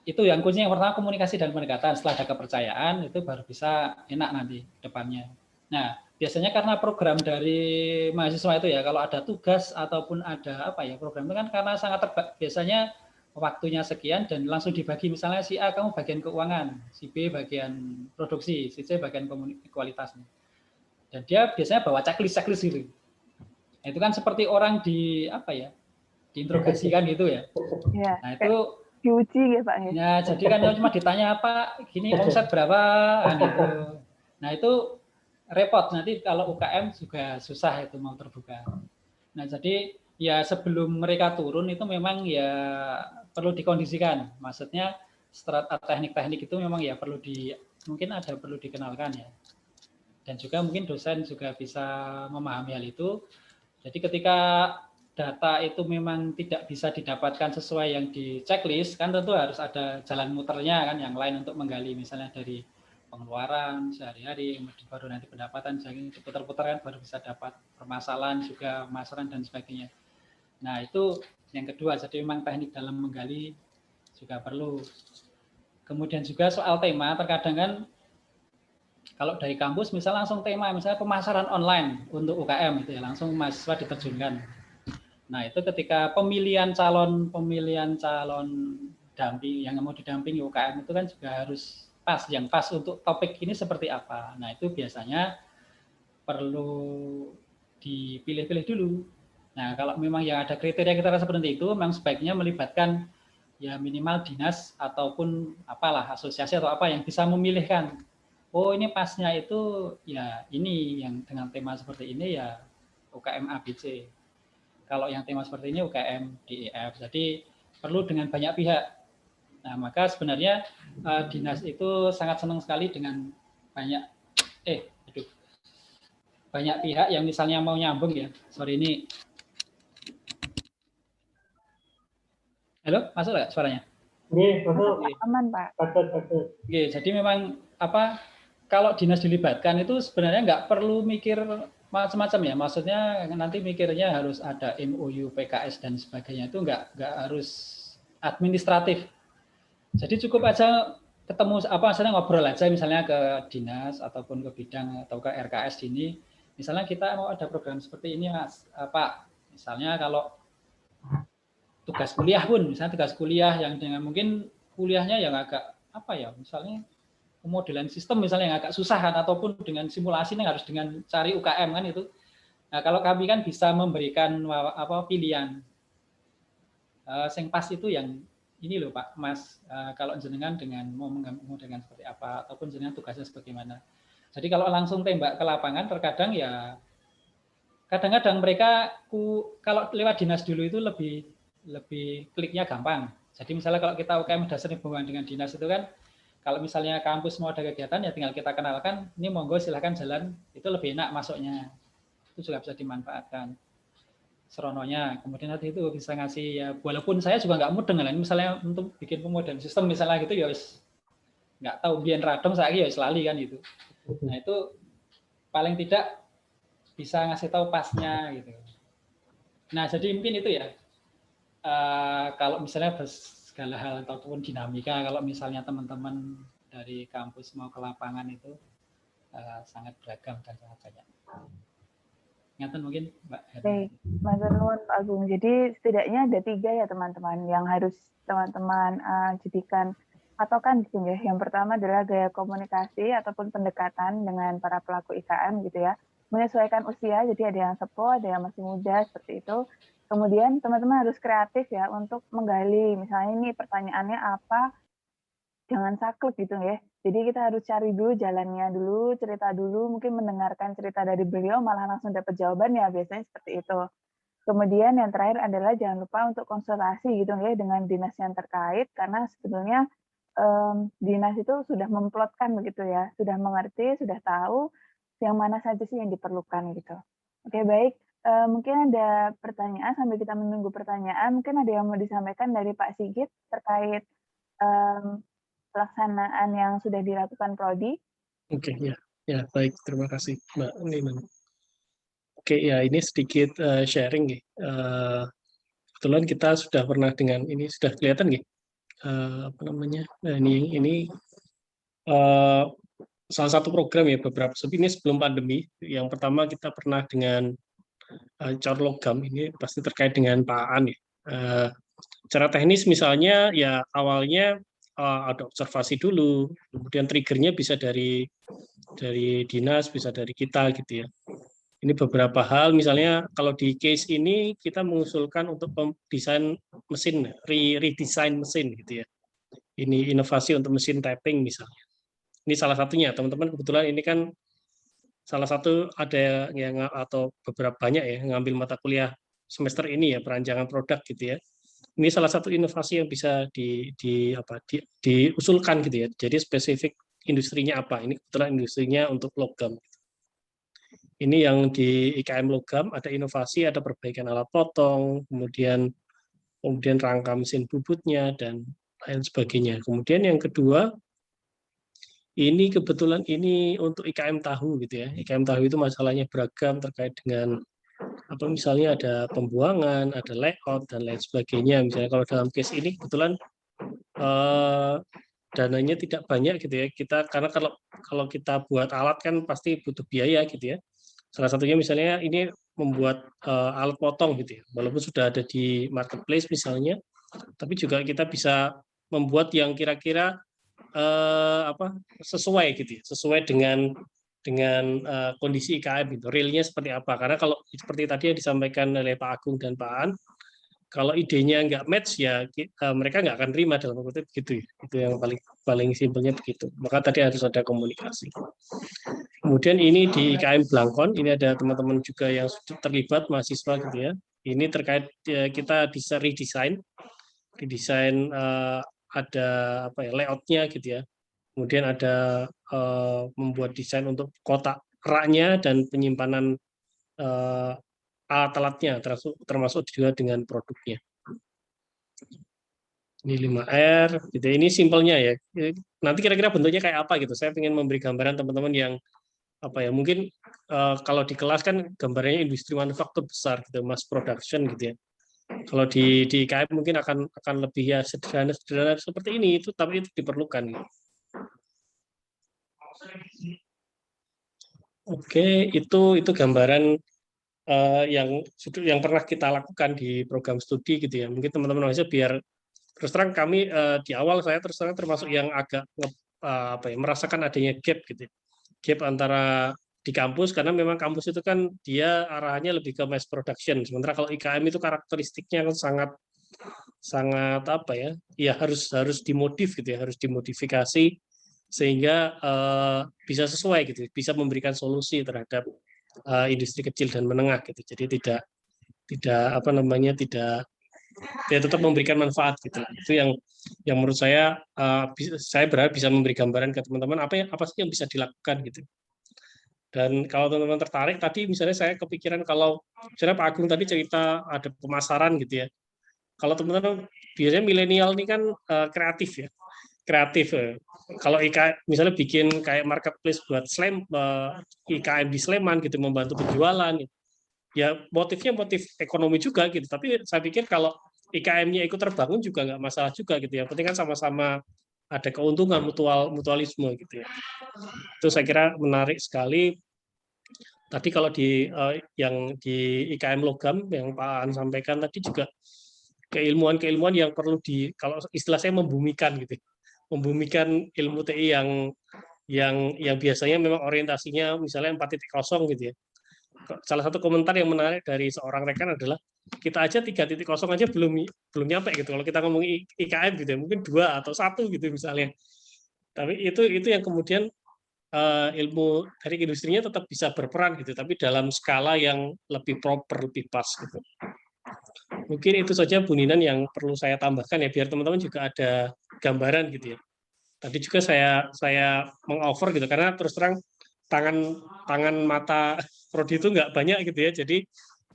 itu yang kuncinya yang pertama komunikasi dan pendekatan. Setelah ada kepercayaan itu baru bisa enak nanti depannya. Nah, biasanya karena program dari mahasiswa itu ya kalau ada tugas ataupun ada apa ya program itu kan karena sangat biasanya waktunya sekian dan langsung dibagi, misalnya si A kamu bagian keuangan, si B bagian produksi, si C bagian kualitas. Dan dia biasanya bawa checklist gitu. Nah, itu kan seperti orang di apa ya, diinterogasikan gitu ya. Nah itu diuji ya Pak ya. Ya jadi kan cuma ditanya apa, gini omset berapa, kan gitu. Nah itu repot nanti kalau UKM juga susah itu mau terbuka. Nah jadi ya sebelum mereka turun itu memang ya perlu dikondisikan, maksudnya teknik-teknik itu memang ya perlu perlu dikenalkan ya. Dan juga mungkin dosen juga bisa memahami hal itu. Jadi ketika data itu memang tidak bisa didapatkan sesuai yang di checklist, kan tentu harus ada jalan muternya kan yang lain untuk menggali, misalnya dari pengeluaran sehari-hari, baru nanti pendapatan, jadi diputar-putar kan baru bisa dapat permasalahan juga, pemasaran dan sebagainya. Nah itu yang kedua, jadi memang teknik dalam menggali juga perlu. Kemudian juga soal tema, terkadang kan kalau dari kampus misalnya langsung tema, misalnya pemasaran online untuk UKM itu ya langsung mahasiswa diterjunkan. Nah itu ketika pemilihan calon damping yang mau didampingi UKM itu kan juga harus pas untuk topik ini seperti apa. Nah itu biasanya perlu dipilih-pilih dulu. Nah kalau memang yang ada kriteria seperti itu, memang sebaiknya melibatkan ya minimal dinas ataupun apalah asosiasi atau apa yang bisa memilihkan. Oh ini pasnya itu ya ini yang dengan tema seperti ini ya UKM ABC. Kalau yang tema seperti ini UKM DEF. Jadi perlu dengan banyak pihak. Nah maka sebenarnya dinas itu sangat senang sekali dengan banyak pihak yang misalnya mau nyambung ya. Sorry ini. Halo, masuk nggak suaranya? Masuk. Aman Pak. Oke, jadi memang apa? Kalau dinas dilibatkan itu sebenarnya nggak perlu mikir macam-macam ya. Maksudnya nanti mikirnya harus ada MOU, PKS dan sebagainya, itu nggak harus administratif. Jadi cukup aja ketemu misalnya ngobrol aja misalnya ke dinas ataupun ke bidang atau ke RKS ini. Misalnya kita mau ada program seperti ini Mas, Pak. Misalnya kalau tugas kuliah pun, misalnya tugas kuliah yang dengan mungkin kuliahnya yang agak apa ya, misalnya pemodelan sistem misalnya yang agak susah kan, ataupun dengan simulasi yang harus dengan cari UKM kan itu. Nah kalau kami kan bisa memberikan pilihan sing pas itu yang ini loh Pak Mas, kalau jenengan dengan mau dengan seperti apa ataupun jenengan tugasnya sebagaimana. Jadi kalau langsung tembak ke lapangan terkadang ya kadang-kadang mereka kalau lewat dinas dulu itu lebih kliknya gampang. Jadi misalnya kalau kita UKM dasar hubungan dengan dinas itu kan kalau misalnya kampus mau ada kegiatan ya tinggal kita kenalkan, ini monggo silahkan jalan, itu lebih enak masuknya. Itu juga bisa dimanfaatkan serononya. Kemudian nanti itu bisa ngasih ya, walaupun saya juga nggak mudeng lah, misalnya untuk bikin pemodelan sistem misalnya gitu ya nggak tahu biar radom saya ya lali kan gitu. Nah itu paling tidak bisa ngasih tahu pasnya gitu. Nah jadi mungkin itu ya. Kalau misalnya segala hal ataupun dinamika, kalau misalnya teman-teman dari kampus mau ke lapangan itu sangat beragam dan sangat banyak. Ngaten mungkin Mbak Herna. Baik, Mas Nurul, Pak Agung. Jadi setidaknya ada 3 ya teman-teman yang harus teman-teman jadikan patokan di sini. Yang pertama adalah gaya komunikasi ataupun pendekatan dengan para pelaku IKM gitu ya. Menyesuaikan usia, jadi ada yang sepuh, ada yang masih muda seperti itu. Kemudian teman-teman harus kreatif ya untuk menggali, misalnya ini pertanyaannya apa, jangan saklek gitu ya. Jadi kita harus cari dulu jalannya dulu, cerita dulu, mungkin mendengarkan cerita dari beliau malah langsung dapat jawaban ya, biasanya seperti itu. Kemudian yang terakhir adalah jangan lupa untuk konsultasi gitu ya dengan dinas yang terkait, karena sebetulnya dinas itu sudah memplotkan begitu ya, sudah mengerti, sudah tahu yang mana saja sih yang diperlukan gitu. Oke baik, mungkin ada pertanyaan sambil kita menunggu pertanyaan, mungkin ada yang mau disampaikan dari Pak Sigit terkait pelaksanaan yang sudah dilakukan Prodi. Oke, ya baik, terima kasih Mbak Niman. Oke, ya ini sedikit sharing ya. Kebetulan kita sudah pernah dengan ini sudah kelihatan ya. Apa namanya? Nah, ini salah satu program ya beberapa ini sebelum pandemi. Yang pertama kita pernah dengan Cor Logam, ini pasti terkait dengan Pak Aan ya. Secara teknis misalnya ya awalnya ada observasi dulu, kemudian triggernya bisa dari dinas, bisa dari kita gitu ya. Ini beberapa hal, misalnya kalau di case ini kita mengusulkan untuk desain mesin, redesign mesin gitu ya. Ini inovasi untuk mesin tapping misalnya. Ini salah satunya, teman-teman kebetulan ini kan salah satu ada yang atau beberapa banyak ya ngambil mata kuliah semester ini ya perancangan produk gitu ya. Ini salah satu inovasi yang bisa diusulkan gitu ya. Jadi spesifik industrinya apa? Ini kebetulan industrinya untuk logam. Ini yang di IKM logam ada inovasi, ada perbaikan alat potong, kemudian rangka mesin bubutnya dan lain sebagainya. Kemudian yang kedua, ini kebetulan ini untuk IKM tahu gitu ya. IKM tahu itu masalahnya beragam terkait dengan apa misalnya ada pembuangan, ada layout dan lain sebagainya. Misalnya kalau dalam case ini kebetulan dananya tidak banyak gitu ya. Karena kalau kita buat alat kan pasti butuh biaya gitu ya. Salah satunya misalnya ini membuat alat potong gitu ya. Walaupun sudah ada di marketplace misalnya, tapi juga kita bisa membuat yang kira-kira sesuai gitu ya, sesuai dengan kondisi IKM itu, realnya seperti apa. Karena kalau seperti tadi yang disampaikan oleh Pak Agung dan Pak An, kalau idenya nggak match ya mereka nggak akan terima dalam kutip gitu ya. Itu yang paling simpelnya begitu. Maka tadi harus ada komunikasi. Kemudian ini di IKM Blangkon, ini ada teman-teman juga yang terlibat mahasiswa gitu ya. Ini terkait kita redesign ada layoutnya gitu ya. Kemudian ada membuat desain untuk kotak raknya dan penyimpanan alat-alatnya, termasuk juga dengan produknya. Ini 5R, gitu. Ini simpelnya ya. Nanti kira-kira bentuknya kayak apa gitu. Saya ingin memberi gambaran teman-teman yang mungkin kalau di kelas kan gambarnya industri manufaktur besar gitu, mass production gitu ya. Kalau di IKM mungkin akan lebih ya sederhana seperti ini itu, tapi itu diperlukan. Oke, itu gambaran yang pernah kita lakukan di program studi gitu ya. Mungkin teman-teman bisa biar terus terang kami di awal saya terus terang termasuk yang agak merasakan adanya gap gitu. Gap antara di kampus karena memang kampus itu kan dia arahannya lebih ke mass production, sementara kalau IKM itu karakteristiknya kan sangat harus dimodif gitu ya, harus dimodifikasi sehingga bisa sesuai gitu, bisa memberikan solusi terhadap industri kecil dan menengah gitu. Jadi tidak tetap memberikan manfaat gitu. Itu yang menurut saya berharap bisa memberi gambaran ke teman-teman apa sih yang bisa dilakukan gitu. Dan kalau teman-teman tertarik, tadi misalnya saya kepikiran kalau misalnya Pak Agung tadi cerita ada pemasaran gitu ya. Kalau teman-teman biasanya milenial ini kan kreatif ya. Kalau misalnya bikin kayak marketplace buat IKM di Sleman gitu, membantu penjualan gitu. Ya motifnya motif ekonomi juga gitu. Tapi saya pikir kalau IKM-nya ikut terbangun juga nggak masalah juga gitu ya. Penting kan sama-sama ada keuntungan mutualisme gitu ya. Itu saya kira menarik sekali. Tadi kalau yang di IKM logam yang Pak An sampaikan tadi juga keilmuan yang perlu kalau istilah saya membumikan gitu. Membumikan ilmu TI yang biasanya memang orientasinya misalnya 4.0 gitu ya. Salah satu komentar yang menarik dari seorang rekan adalah kita aja 3.0 aja belum nyampe gitu. Kalau kita ngomong IKM gitu ya, mungkin 2 atau 1 gitu misalnya. Tapi itu yang kemudian ilmu dari industrinya tetap bisa berperan gitu, tapi dalam skala yang lebih proper, lebih pas gitu. Mungkin itu saja Bu Ninan yang perlu saya tambahkan ya, biar teman-teman juga ada gambaran gitu ya. Tadi juga saya meng-offer gitu karena terus terang tangan mata prodi itu nggak banyak gitu ya. Jadi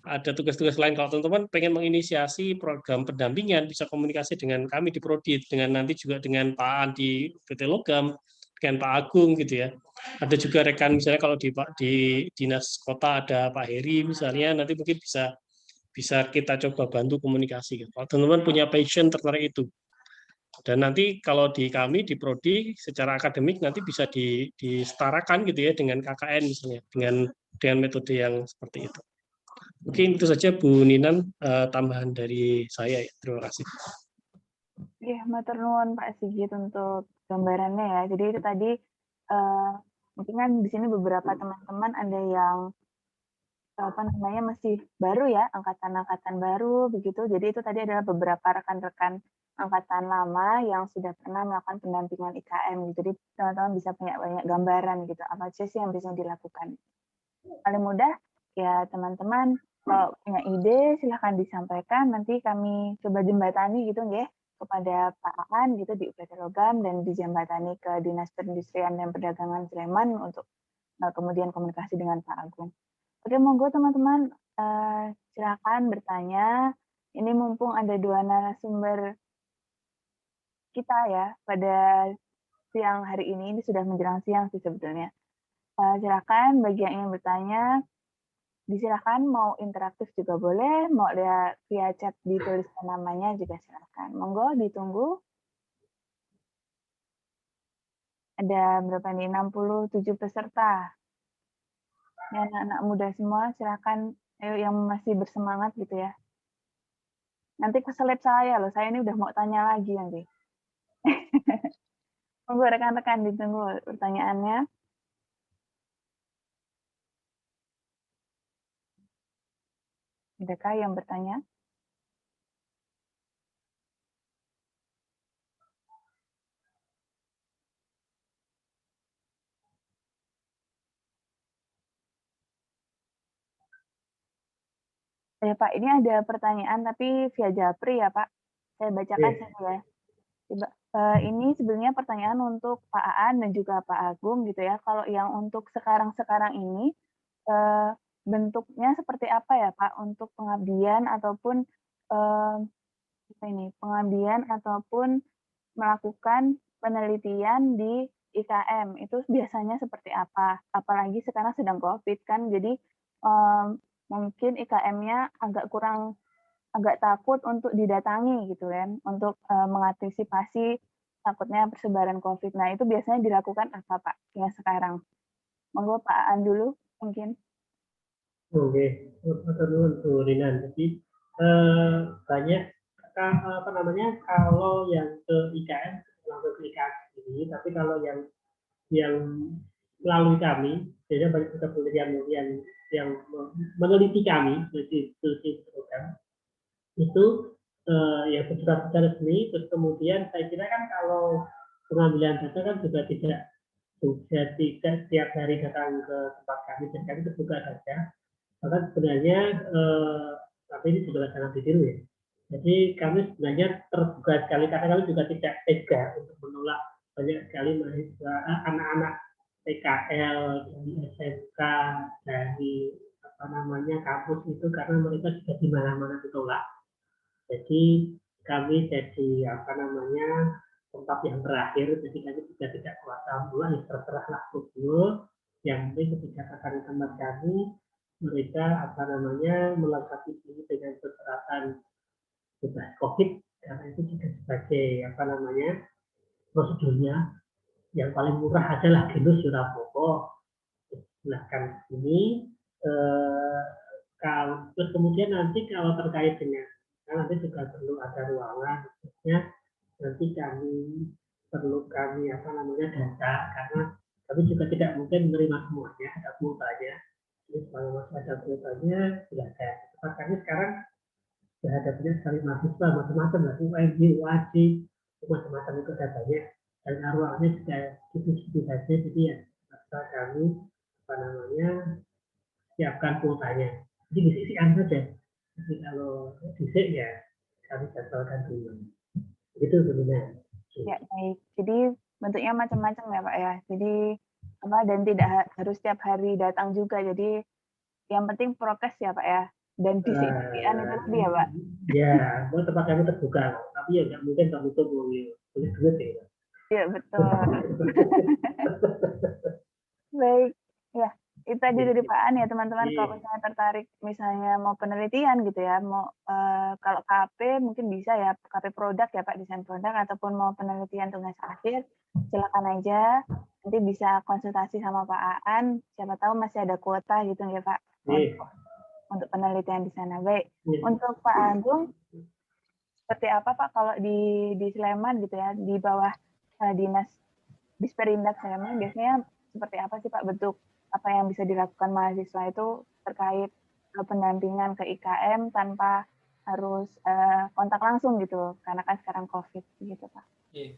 ada tugas-tugas lain. Kalau teman-teman pengen menginisiasi program pendampingan, bisa komunikasi dengan kami di prodi, dengan nanti juga dengan Pak Aan di PT Logam, dengan Pak Agung gitu ya. Ada juga rekan misalnya kalau di dinas kota ada Pak Heri misalnya, nanti mungkin bisa kita coba bantu komunikasi. Kalau teman-teman punya passion tertarik itu. Dan nanti kalau di kami di prodi secara akademik nanti bisa disetarakan gitu ya dengan KKN misalnya dengan metode yang seperti itu. Mungkin itu saja Bu Ninan tambahan dari saya ya. Terima kasih. Iya, matur nuwun Pak Sigit untuk gambarannya ya. Jadi itu tadi mungkin kan di sini beberapa teman-teman ada yang masih baru ya, angkatan-angkatan baru begitu. Jadi itu tadi adalah beberapa rekan-rekan angkatan lama yang sudah pernah melakukan pendampingan IKM. Jadi teman-teman bisa punya banyak gambaran gitu, apa sih yang bisa dilakukan. Paling mudah ya teman-teman kalau punya ide silahkan disampaikan, nanti kami coba jembatani gitu ya kepada Pak Aan gitu di UPT Logam dan dijembatani ke Dinas Perindustrian dan Perdagangan Sleman untuk kemudian komunikasi dengan Pak Agung. Oke, monggo teman-teman silakan bertanya. Ini mumpung ada 2 narasumber kita ya pada siang hari ini sudah menjelang siang sih sebetulnya. Silakan bagi yang ingin bertanya, disilakan mau interaktif juga boleh, mau lihat via chat dituliskan namanya juga silakan. Monggo ditunggu. Ada berapa nih? 67 peserta. Ya, anak-anak muda semua silakan, ayo yang masih bersemangat gitu ya. Nanti keselip saya loh, saya ini udah mau tanya lagi nanti. Monggo rekan-rekan ditunggu pertanyaannya. Adakah yang bertanya? Ya Pak, ini ada pertanyaan tapi via Japri ya Pak. Saya bacakan saja ya. Ini sebenarnya pertanyaan untuk Pak Aan dan juga Pak Agung gitu ya. Kalau yang untuk sekarang-sekarang ini bentuknya seperti apa ya Pak untuk pengabdian ataupun pengabdian ataupun melakukan penelitian di IKM itu biasanya seperti apa? Apalagi sekarang sedang COVID kan, jadi mungkin IKM-nya agak takut untuk didatangi gitu kan, untuk mengantisipasi takutnya persebaran COVID. Nah itu biasanya dilakukan apa Pak ya sekarang? Monggo Pak Aan dulu mungkin. Oke, terus Bu Rinan. Jadi banyak kalau yang ke IKM langsung ke IKM ini, tapi kalau yang melalui kami, jadi banyak juga penelitian yang meneliti kami, meneliti program itu ya bersifat resmi. Terus kemudian saya kira kan kalau pengambilan data kan juga tidak setiap hari datang ke tempat kami, dan kami terbuka saja. Bahkan sebenarnya tapi ini juga sangat ditiru ya. Jadi kami sebenarnya terbuka sekali karena kami juga tidak tega untuk menolak banyak sekali mahasiswa, anak-anak PKL dari SMK, dari kampus itu, karena mereka sudah di mana-mana ditolak. Jadi kami jadi tempat yang terakhir. Jadi kami juga tidak kuasa pula, ya terserahlah Google. Yang penting ketika akan tempat kami, mereka melengkapi ini dengan persyaratan bebas COVID, karena itu juga sebagai prosedurnya yang paling murah adalah genus Surabopo. Silahkan ini terus kemudian nanti kalau terkait dengan nanti juga perlu ada ruangan, khususnya nanti kami data, karena kami juga tidak mungkin menerima semuanya, ada kuotanya. Jadi kalau masih ada kuotanya silahkan. Kami sekarang berhadapnya sekali mahasiswa macam-macam lah, UMJ, UAJ, macam-macam itu ada banyak, dan ruangnya juga gitu-gitu saja. Jadi ya kami siapkan kuotanya. Jadi disisikan saja. Jadi kalau disik ya kami jadwalkan dulu. Begitu sebenarnya. Ya baik. Jadi bentuknya macam-macam ya Pak ya. Jadi dan tidak harus setiap hari datang juga. Jadi yang penting prokes ya Pak ya. Dan disiplinan itu lebih ya Pak. Ya, mau tempat kami terbuka, tapi ya nggak mungkin kamu tuh boleh duit ya. Iya betul. Baik, ya itu tadi dari Pak An ya teman-teman. Kalau misalnya tertarik misalnya mau penelitian gitu ya, mau kalau KP mungkin bisa ya, KP produk ya Pak, desain produk, ataupun mau penelitian tugas akhir, silakan aja. Nanti bisa konsultasi sama Pak Aan, siapa tahu masih ada kuota gitu ya Pak, untuk penelitian di sana. Baik, untuk Pak Agung, seperti apa Pak kalau di Sleman gitu ya, di bawah dinas Disperindak Sleman biasanya seperti apa sih Pak bentuk apa yang bisa dilakukan mahasiswa itu terkait pendampingan ke IKM tanpa harus kontak langsung gitu, karena kan sekarang COVID gitu Pak. Iya,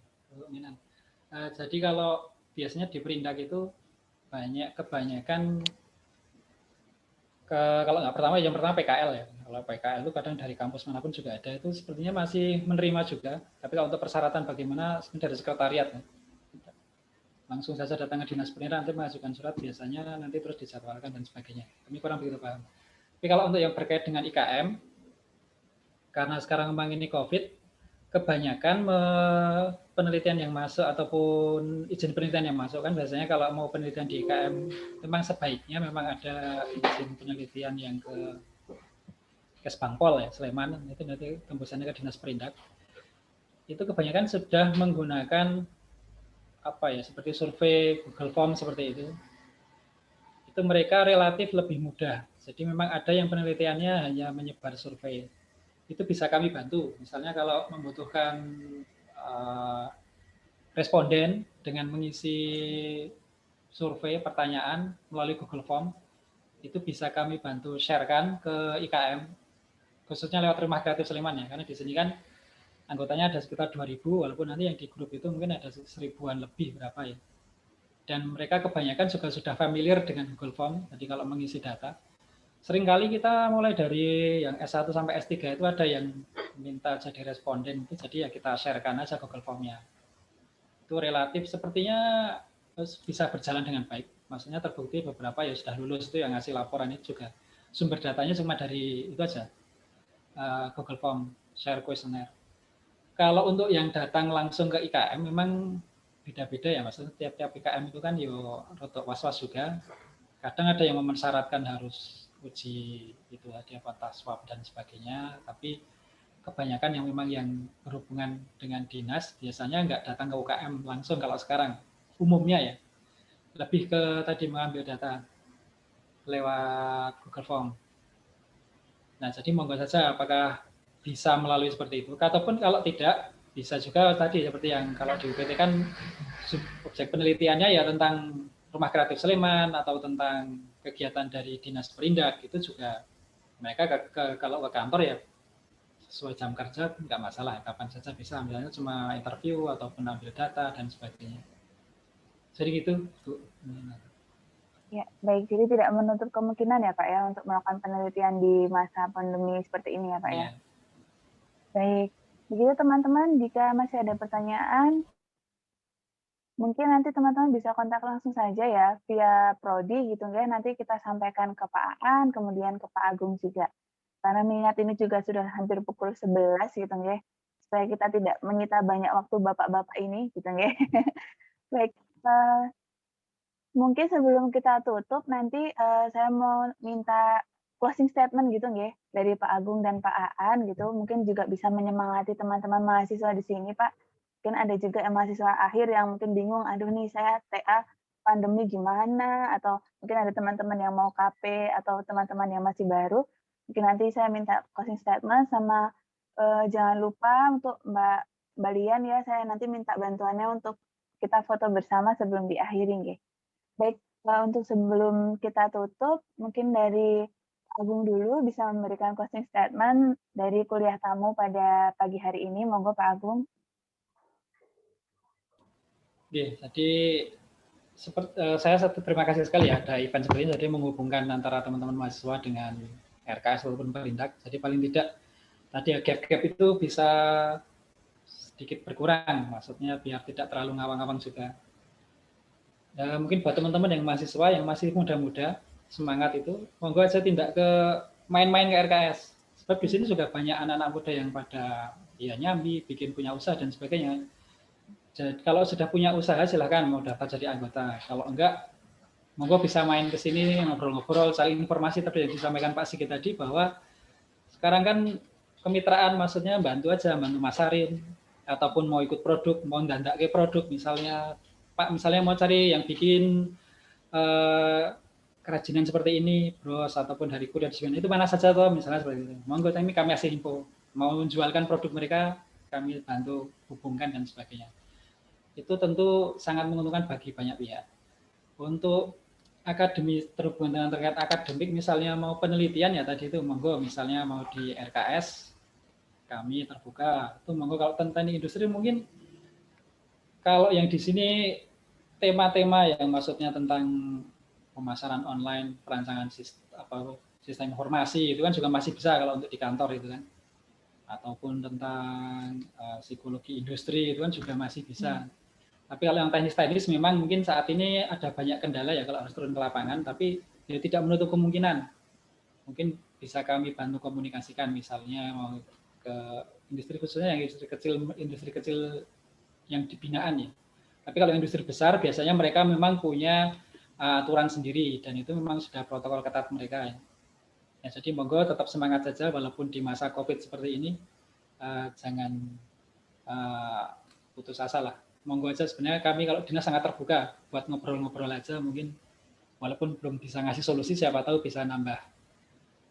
jadi kalau biasanya di Perindak itu kebanyakan kalau nggak pertama, yang pertama PKL ya. Kalau PKL itu kadang dari kampus manapun juga ada, itu sepertinya masih menerima juga. Tapi kalau untuk persyaratan bagaimana dari sekretariat ya. Langsung saja datang ke dinas pendidikan, nanti mengajukan surat, biasanya nanti terus dijadwalkan dan sebagainya. Kami kurang begitu paham. Tapi kalau untuk yang berkait dengan IKM, karena sekarang memang ini COVID, kebanyakan penelitian yang masuk ataupun izin penelitian yang masuk kan biasanya kalau mau penelitian di IKM memang sebaiknya memang ada izin penelitian yang ke Kesbangpol ya, Sleman, itu nanti tembusannya ke Dinas Perindak. Itu kebanyakan sudah menggunakan seperti survei Google Form seperti itu. Itu mereka relatif lebih mudah. Jadi memang ada yang penelitiannya hanya menyebar survei. Itu bisa kami bantu. Misalnya kalau membutuhkan responden dengan mengisi survei pertanyaan melalui Google Form, itu bisa kami bantu sharekan ke IKM, khususnya lewat Rumah Kreatif Sleman ya, karena di sini kan anggotanya ada sekitar 2.000, walaupun nanti yang di grup itu mungkin ada 1.000-an lebih berapa ya. Dan mereka kebanyakan juga sudah familiar dengan Google Form, jadi kalau mengisi data. Seringkali kita mulai dari yang S1 sampai S3 itu ada yang minta jadi responden, itu jadi ya kita sharekan aja Google Form-nya. Itu relatif sepertinya bisa berjalan dengan baik. Maksudnya terbukti beberapa ya sudah lulus, itu yang ngasih laporan itu juga. Sumber datanya cuma dari itu aja, Google Form, share questionnaire. Kalau untuk yang datang langsung ke IKM memang beda-beda ya, maksudnya tiap-tiap IKM itu kan yo rotok was-was juga. Kadang ada yang mensyaratkan harus uji itu ada tes swab dan sebagainya, tapi kebanyakan yang memang yang berhubungan dengan dinas biasanya nggak datang ke UKM langsung kalau sekarang umumnya ya, lebih ke tadi mengambil data lewat Google Form. Nah jadi monggo saja apakah bisa melalui seperti itu, ataupun kalau tidak bisa juga tadi seperti yang kalau di UPT kan objek penelitiannya ya tentang Rumah Kreatif Sleman atau tentang kegiatan dari Dinas Perindak, itu juga mereka kalau ke kantor ya sesuai jam kerja nggak masalah, kapan saja bisa, misalnya cuma interview ataupun ambil data dan sebagainya. Jadi gitu Bu. Ya baik, jadi tidak menutup kemungkinan ya Pak ya untuk melakukan penelitian di masa pandemi seperti ini ya Pak ya. Baik, begitu teman-teman, jika masih ada pertanyaan mungkin nanti teman-teman bisa kontak langsung saja ya via prodi gitu ya, nanti kita sampaikan ke Pak Aan, kemudian ke Pak Agung juga. Karena mengingat ini juga sudah hampir pukul 11 gitu ya, supaya kita tidak menyita banyak waktu bapak-bapak ini gitu ya. Baik, mungkin sebelum kita tutup nanti saya mau minta closing statement gitu ya dari Pak Agung dan Pak Aan gitu, mungkin juga bisa menyemangati teman-teman mahasiswa di sini Pak. Mungkin ada juga yang mahasiswa akhir yang mungkin bingung, aduh nih saya TA pandemi gimana, atau mungkin ada teman-teman yang mau KP atau teman-teman yang masih baru. Mungkin nanti saya minta closing statement sama jangan lupa untuk Mbak Lian ya, saya nanti minta bantuannya untuk kita foto bersama sebelum diakhiri nggih. Baik, untuk sebelum kita tutup mungkin dari Agung dulu bisa memberikan closing statement dari kuliah tamu pada pagi hari ini, monggo Pak Agung. Oke, jadi saya terima kasih sekali ya ada event seperti ini, jadi menghubungkan antara teman-teman mahasiswa dengan RKS ataupun Perindak. Jadi paling tidak tadi ya gap-gap itu bisa sedikit berkurang, maksudnya biar tidak terlalu ngawang-ngawang juga. Ya, mungkin buat teman-teman yang mahasiswa yang masih muda-muda, semangat itu, monggo aja tindak ke main-main ke RKS. Sebab di sini juga banyak anak-anak muda yang pada ya nyambi, bikin punya usaha dan sebagainya. Jadi kalau sudah punya usaha silahkan mau daftar jadi anggota. Kalau enggak, monggo bisa main ke sini ngobrol-ngobrol, saling informasi tadi yang disampaikan Pak Sigit tadi bahwa sekarang kan kemitraan maksudnya bantu aja, bantu masarin ataupun mau ikut produk, mau ndandake produk misalnya Pak misalnya mau cari yang bikin kerajinan seperti ini, bros ataupun dari kuliah itu mana saja toh misalnya seperti itu. Monggo kami kasih info, mau menjualkan produk mereka kami bantu hubungkan dan sebagainya. Itu tentu sangat menguntungkan bagi banyak pihak. Untuk akademi terhubung dengan terkait akademik misalnya mau penelitian ya tadi itu monggo misalnya mau di RKS kami terbuka itu monggo. Kalau tentang industri mungkin kalau yang di sini tema-tema yang maksudnya tentang pemasaran online, perancangan sistem informasi itu kan juga masih bisa kalau untuk di kantor itu kan, ataupun tentang psikologi industri itu kan juga masih bisa. Tapi kalau yang teknis-teknis memang mungkin saat ini ada banyak kendala ya kalau harus turun ke lapangan, tapi ya tidak menutup kemungkinan. Mungkin bisa kami bantu komunikasikan misalnya mau ke industri khususnya yang industri kecil yang dibinaan ya. Tapi kalau industri besar biasanya mereka memang punya aturan sendiri dan itu memang sudah protokol ketat mereka ya. Ya jadi monggo tetap semangat saja walaupun di masa Covid seperti ini jangan putus asa lah. Monggo aja sebenarnya kami kalau dinas sangat terbuka buat ngobrol-ngobrol aja mungkin walaupun belum bisa ngasih solusi siapa tahu bisa nambah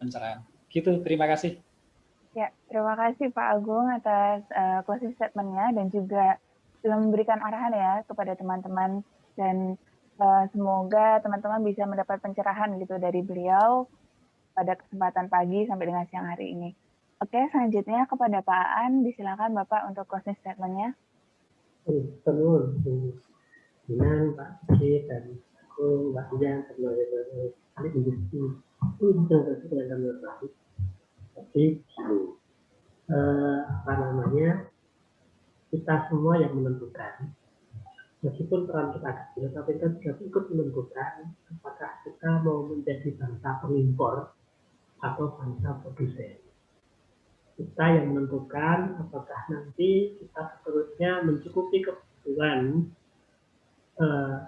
pencerahan. Gitu, terima kasih. Ya, terima kasih Pak Agung atas closing statement-nya dan juga sudah memberikan arahan ya kepada teman-teman dan semoga teman-teman bisa mendapat pencerahan gitu dari beliau pada kesempatan pagi sampai dengan siang hari ini. Oke, selanjutnya kepada Pak Aan, disilakan Bapak untuk closing statement-nya. Terus, dengan Pak Sigit dan aku, Mbak Dian, sebagai ahli industri, itu bisa dengan baik. Tapi, kita semua yang menentukan, meskipun peran kita kecil, tapi kita juga ikut menentukan apakah kita mau menjadi bangsa pengimpor atau bangsa produsen. Kita yang menentukan apakah nanti kita seterusnya mencukupi kebutuhan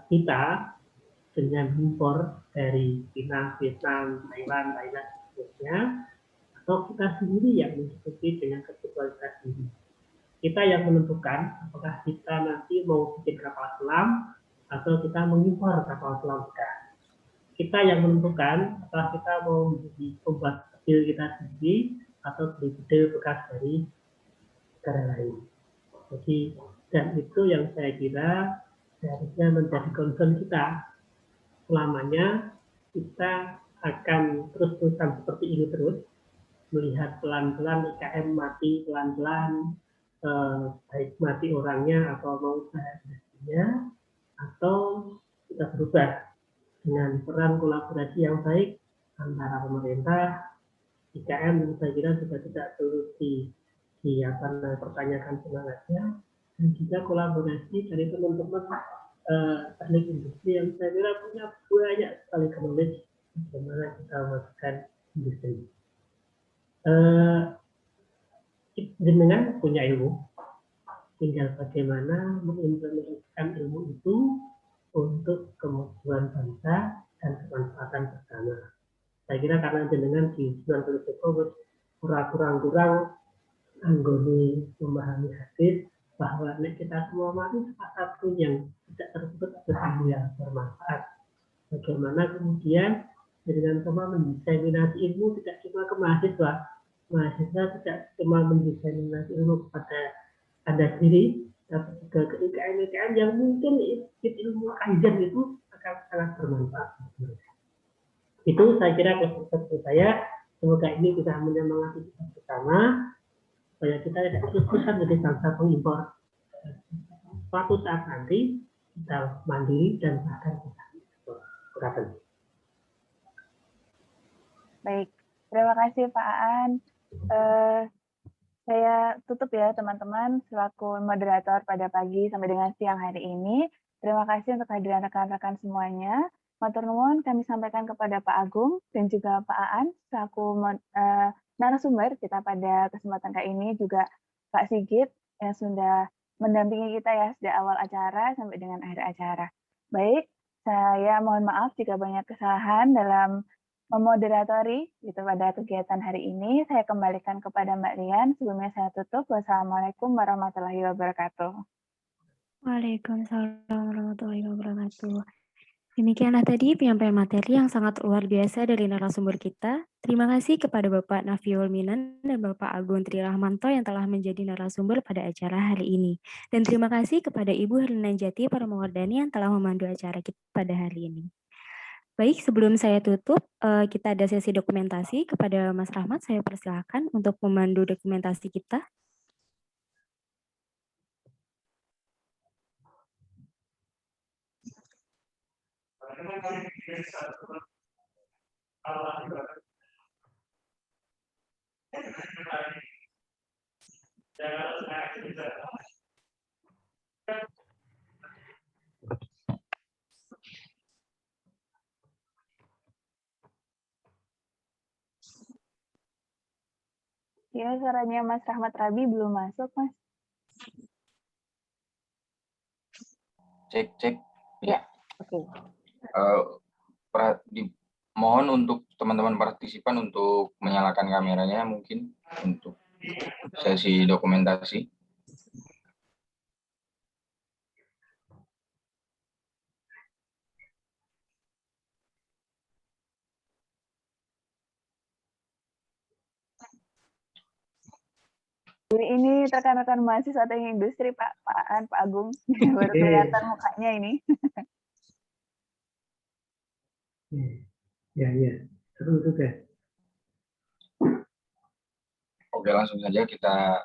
kita dengan impor dari China, Vietnam, Thailand, seterusnya, atau kita sendiri yang mencukupi dengan kebutuhan kita sendiri. Kita yang menentukan apakah kita nanti mau bikin kapal selam atau kita mengimpor kapal selam kita. Kita yang menentukan apakah kita mau menjadi pembuat kecil kita sendiri atau beli bekas dari negara lain. Jadi, dan itu yang saya kira seharusnya menjadi concern kita. Selamanya kita akan terus-terusan seperti ini terus, melihat pelan-pelan IKM mati pelan-pelan, baik mati orangnya atau mau usaha industrinya, atau kita berubah dengan peran kolaborasi yang baik antara pemerintah, IKM saya kira juga tidak perlu pertanyakan semangatnya, dan juga kolaborasi dari teman-teman teknik industri yang saya kira punya banyak sekali knowledge bagaimana kita melakukan industri. Dengan punya ilmu, tinggal bagaimana mengimplementasikan ilmu itu untuk kemajuan bangsa dan kemanfaatan bersama. Saya kira karena jenengan di 90 Desember kurang-kurang anggone memahami hadis bahwa kita semua mati salah satu yang tidak tersebut adalah yang bermanfaat. Bagaimana kemudian dengan semua mendiseminasi ilmu tidak cuma ke mahasiswa tidak cuma mendiseminasi ilmu kepada Anda sendiri, tapi juga ke IKM yang mungkin ilmu kajian itu akan sangat bermanfaat. Itu saya kira konsentrasi saya. Semoga ini bisa menyemangati kita bersama supaya kita tidak terus-terusan menjadi bangsa pengimpor. Suatu saat nanti kita mandiri dan bahkan bisa ekspor. Baik, terima kasih Pak Aan. Saya tutup ya teman-teman selaku moderator pada pagi sampai dengan siang hari ini. Terima kasih untuk kehadiran rekan-rekan semuanya. Matur nuwun kami sampaikan kepada Pak Agung dan juga Pak Aan selaku narasumber kita pada kesempatan kali ini, juga Pak Sigit yang sudah mendampingi kita ya sejak awal acara sampai dengan akhir acara. Baik, saya mohon maaf jika banyak kesalahan dalam memoderatori gitu pada kegiatan hari ini. Saya kembalikan kepada Mbak Lian. Sebelumnya saya tutup. Wassalamualaikum warahmatullahi wabarakatuh. Waalaikumsalam warahmatullahi wabarakatuh. Demikianlah tadi penyampaian materi yang sangat luar biasa dari narasumber kita. Terima kasih kepada Bapak Nafiul Minan dan Bapak Agung Tri Rahmanto yang telah menjadi narasumber pada acara hari ini. Dan terima kasih kepada Ibu Herlina Jati Paramawardhani yang telah memandu acara kita pada hari ini. Baik, sebelum saya tutup, kita ada sesi dokumentasi. Kepada Mas Rahmat, saya persilahkan untuk memandu dokumentasi kita. Ya, suaranya Mas Rahmat Rabi belum masuk, Mas. Cek. Ya, oke. Mohon untuk teman-teman partisipan untuk menyalakan kameranya mungkin untuk sesi dokumentasi. Ini rekan-rekan mahasiswa teknik industri, Pak Aan, Pak Agung. Baru kelihatan mukanya ini. Ya. Seru juga. Oke, langsung saja kita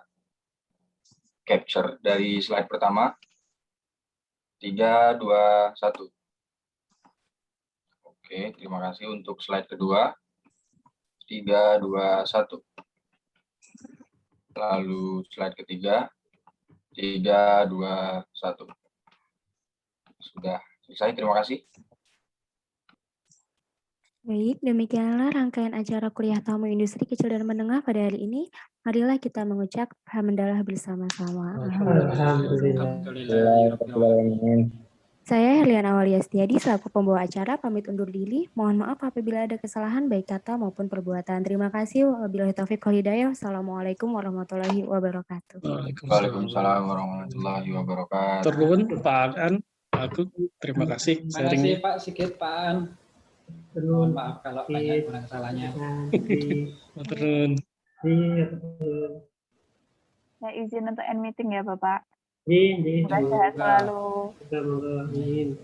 capture dari slide pertama. 3, 2, 1. Oke, terima kasih untuk slide kedua. 3, 2, 1. Lalu slide ketiga. 3, 2, 1. Sudah selesai, terima kasih. Baik, demikianlah rangkaian acara kuliah tamu industri kecil dan menengah pada hari ini. Marilah kita mengucap hamdalah bersama-sama. Alhamdulillah. Saya Herliana Aulia Setiadi selaku pembawa acara pamit undur diri. Mohon maaf apabila ada kesalahan baik kata maupun perbuatan. Terima kasih. Wabillahi taufiq wal hidayah. Wassalamualaikum warahmatullahi wabarakatuh. Waalaikumsalam warahmatullahi wabarakatuh. Turun Pak Aan, aku terima kasih. Terima kasih Pak Sigit, Pak Aan. Mohon maaf kalau banyak kurang salahnya. Turun. Saya izin untuk end meeting ya, Bapak. Iya. Semoga sehat selalu. Amin.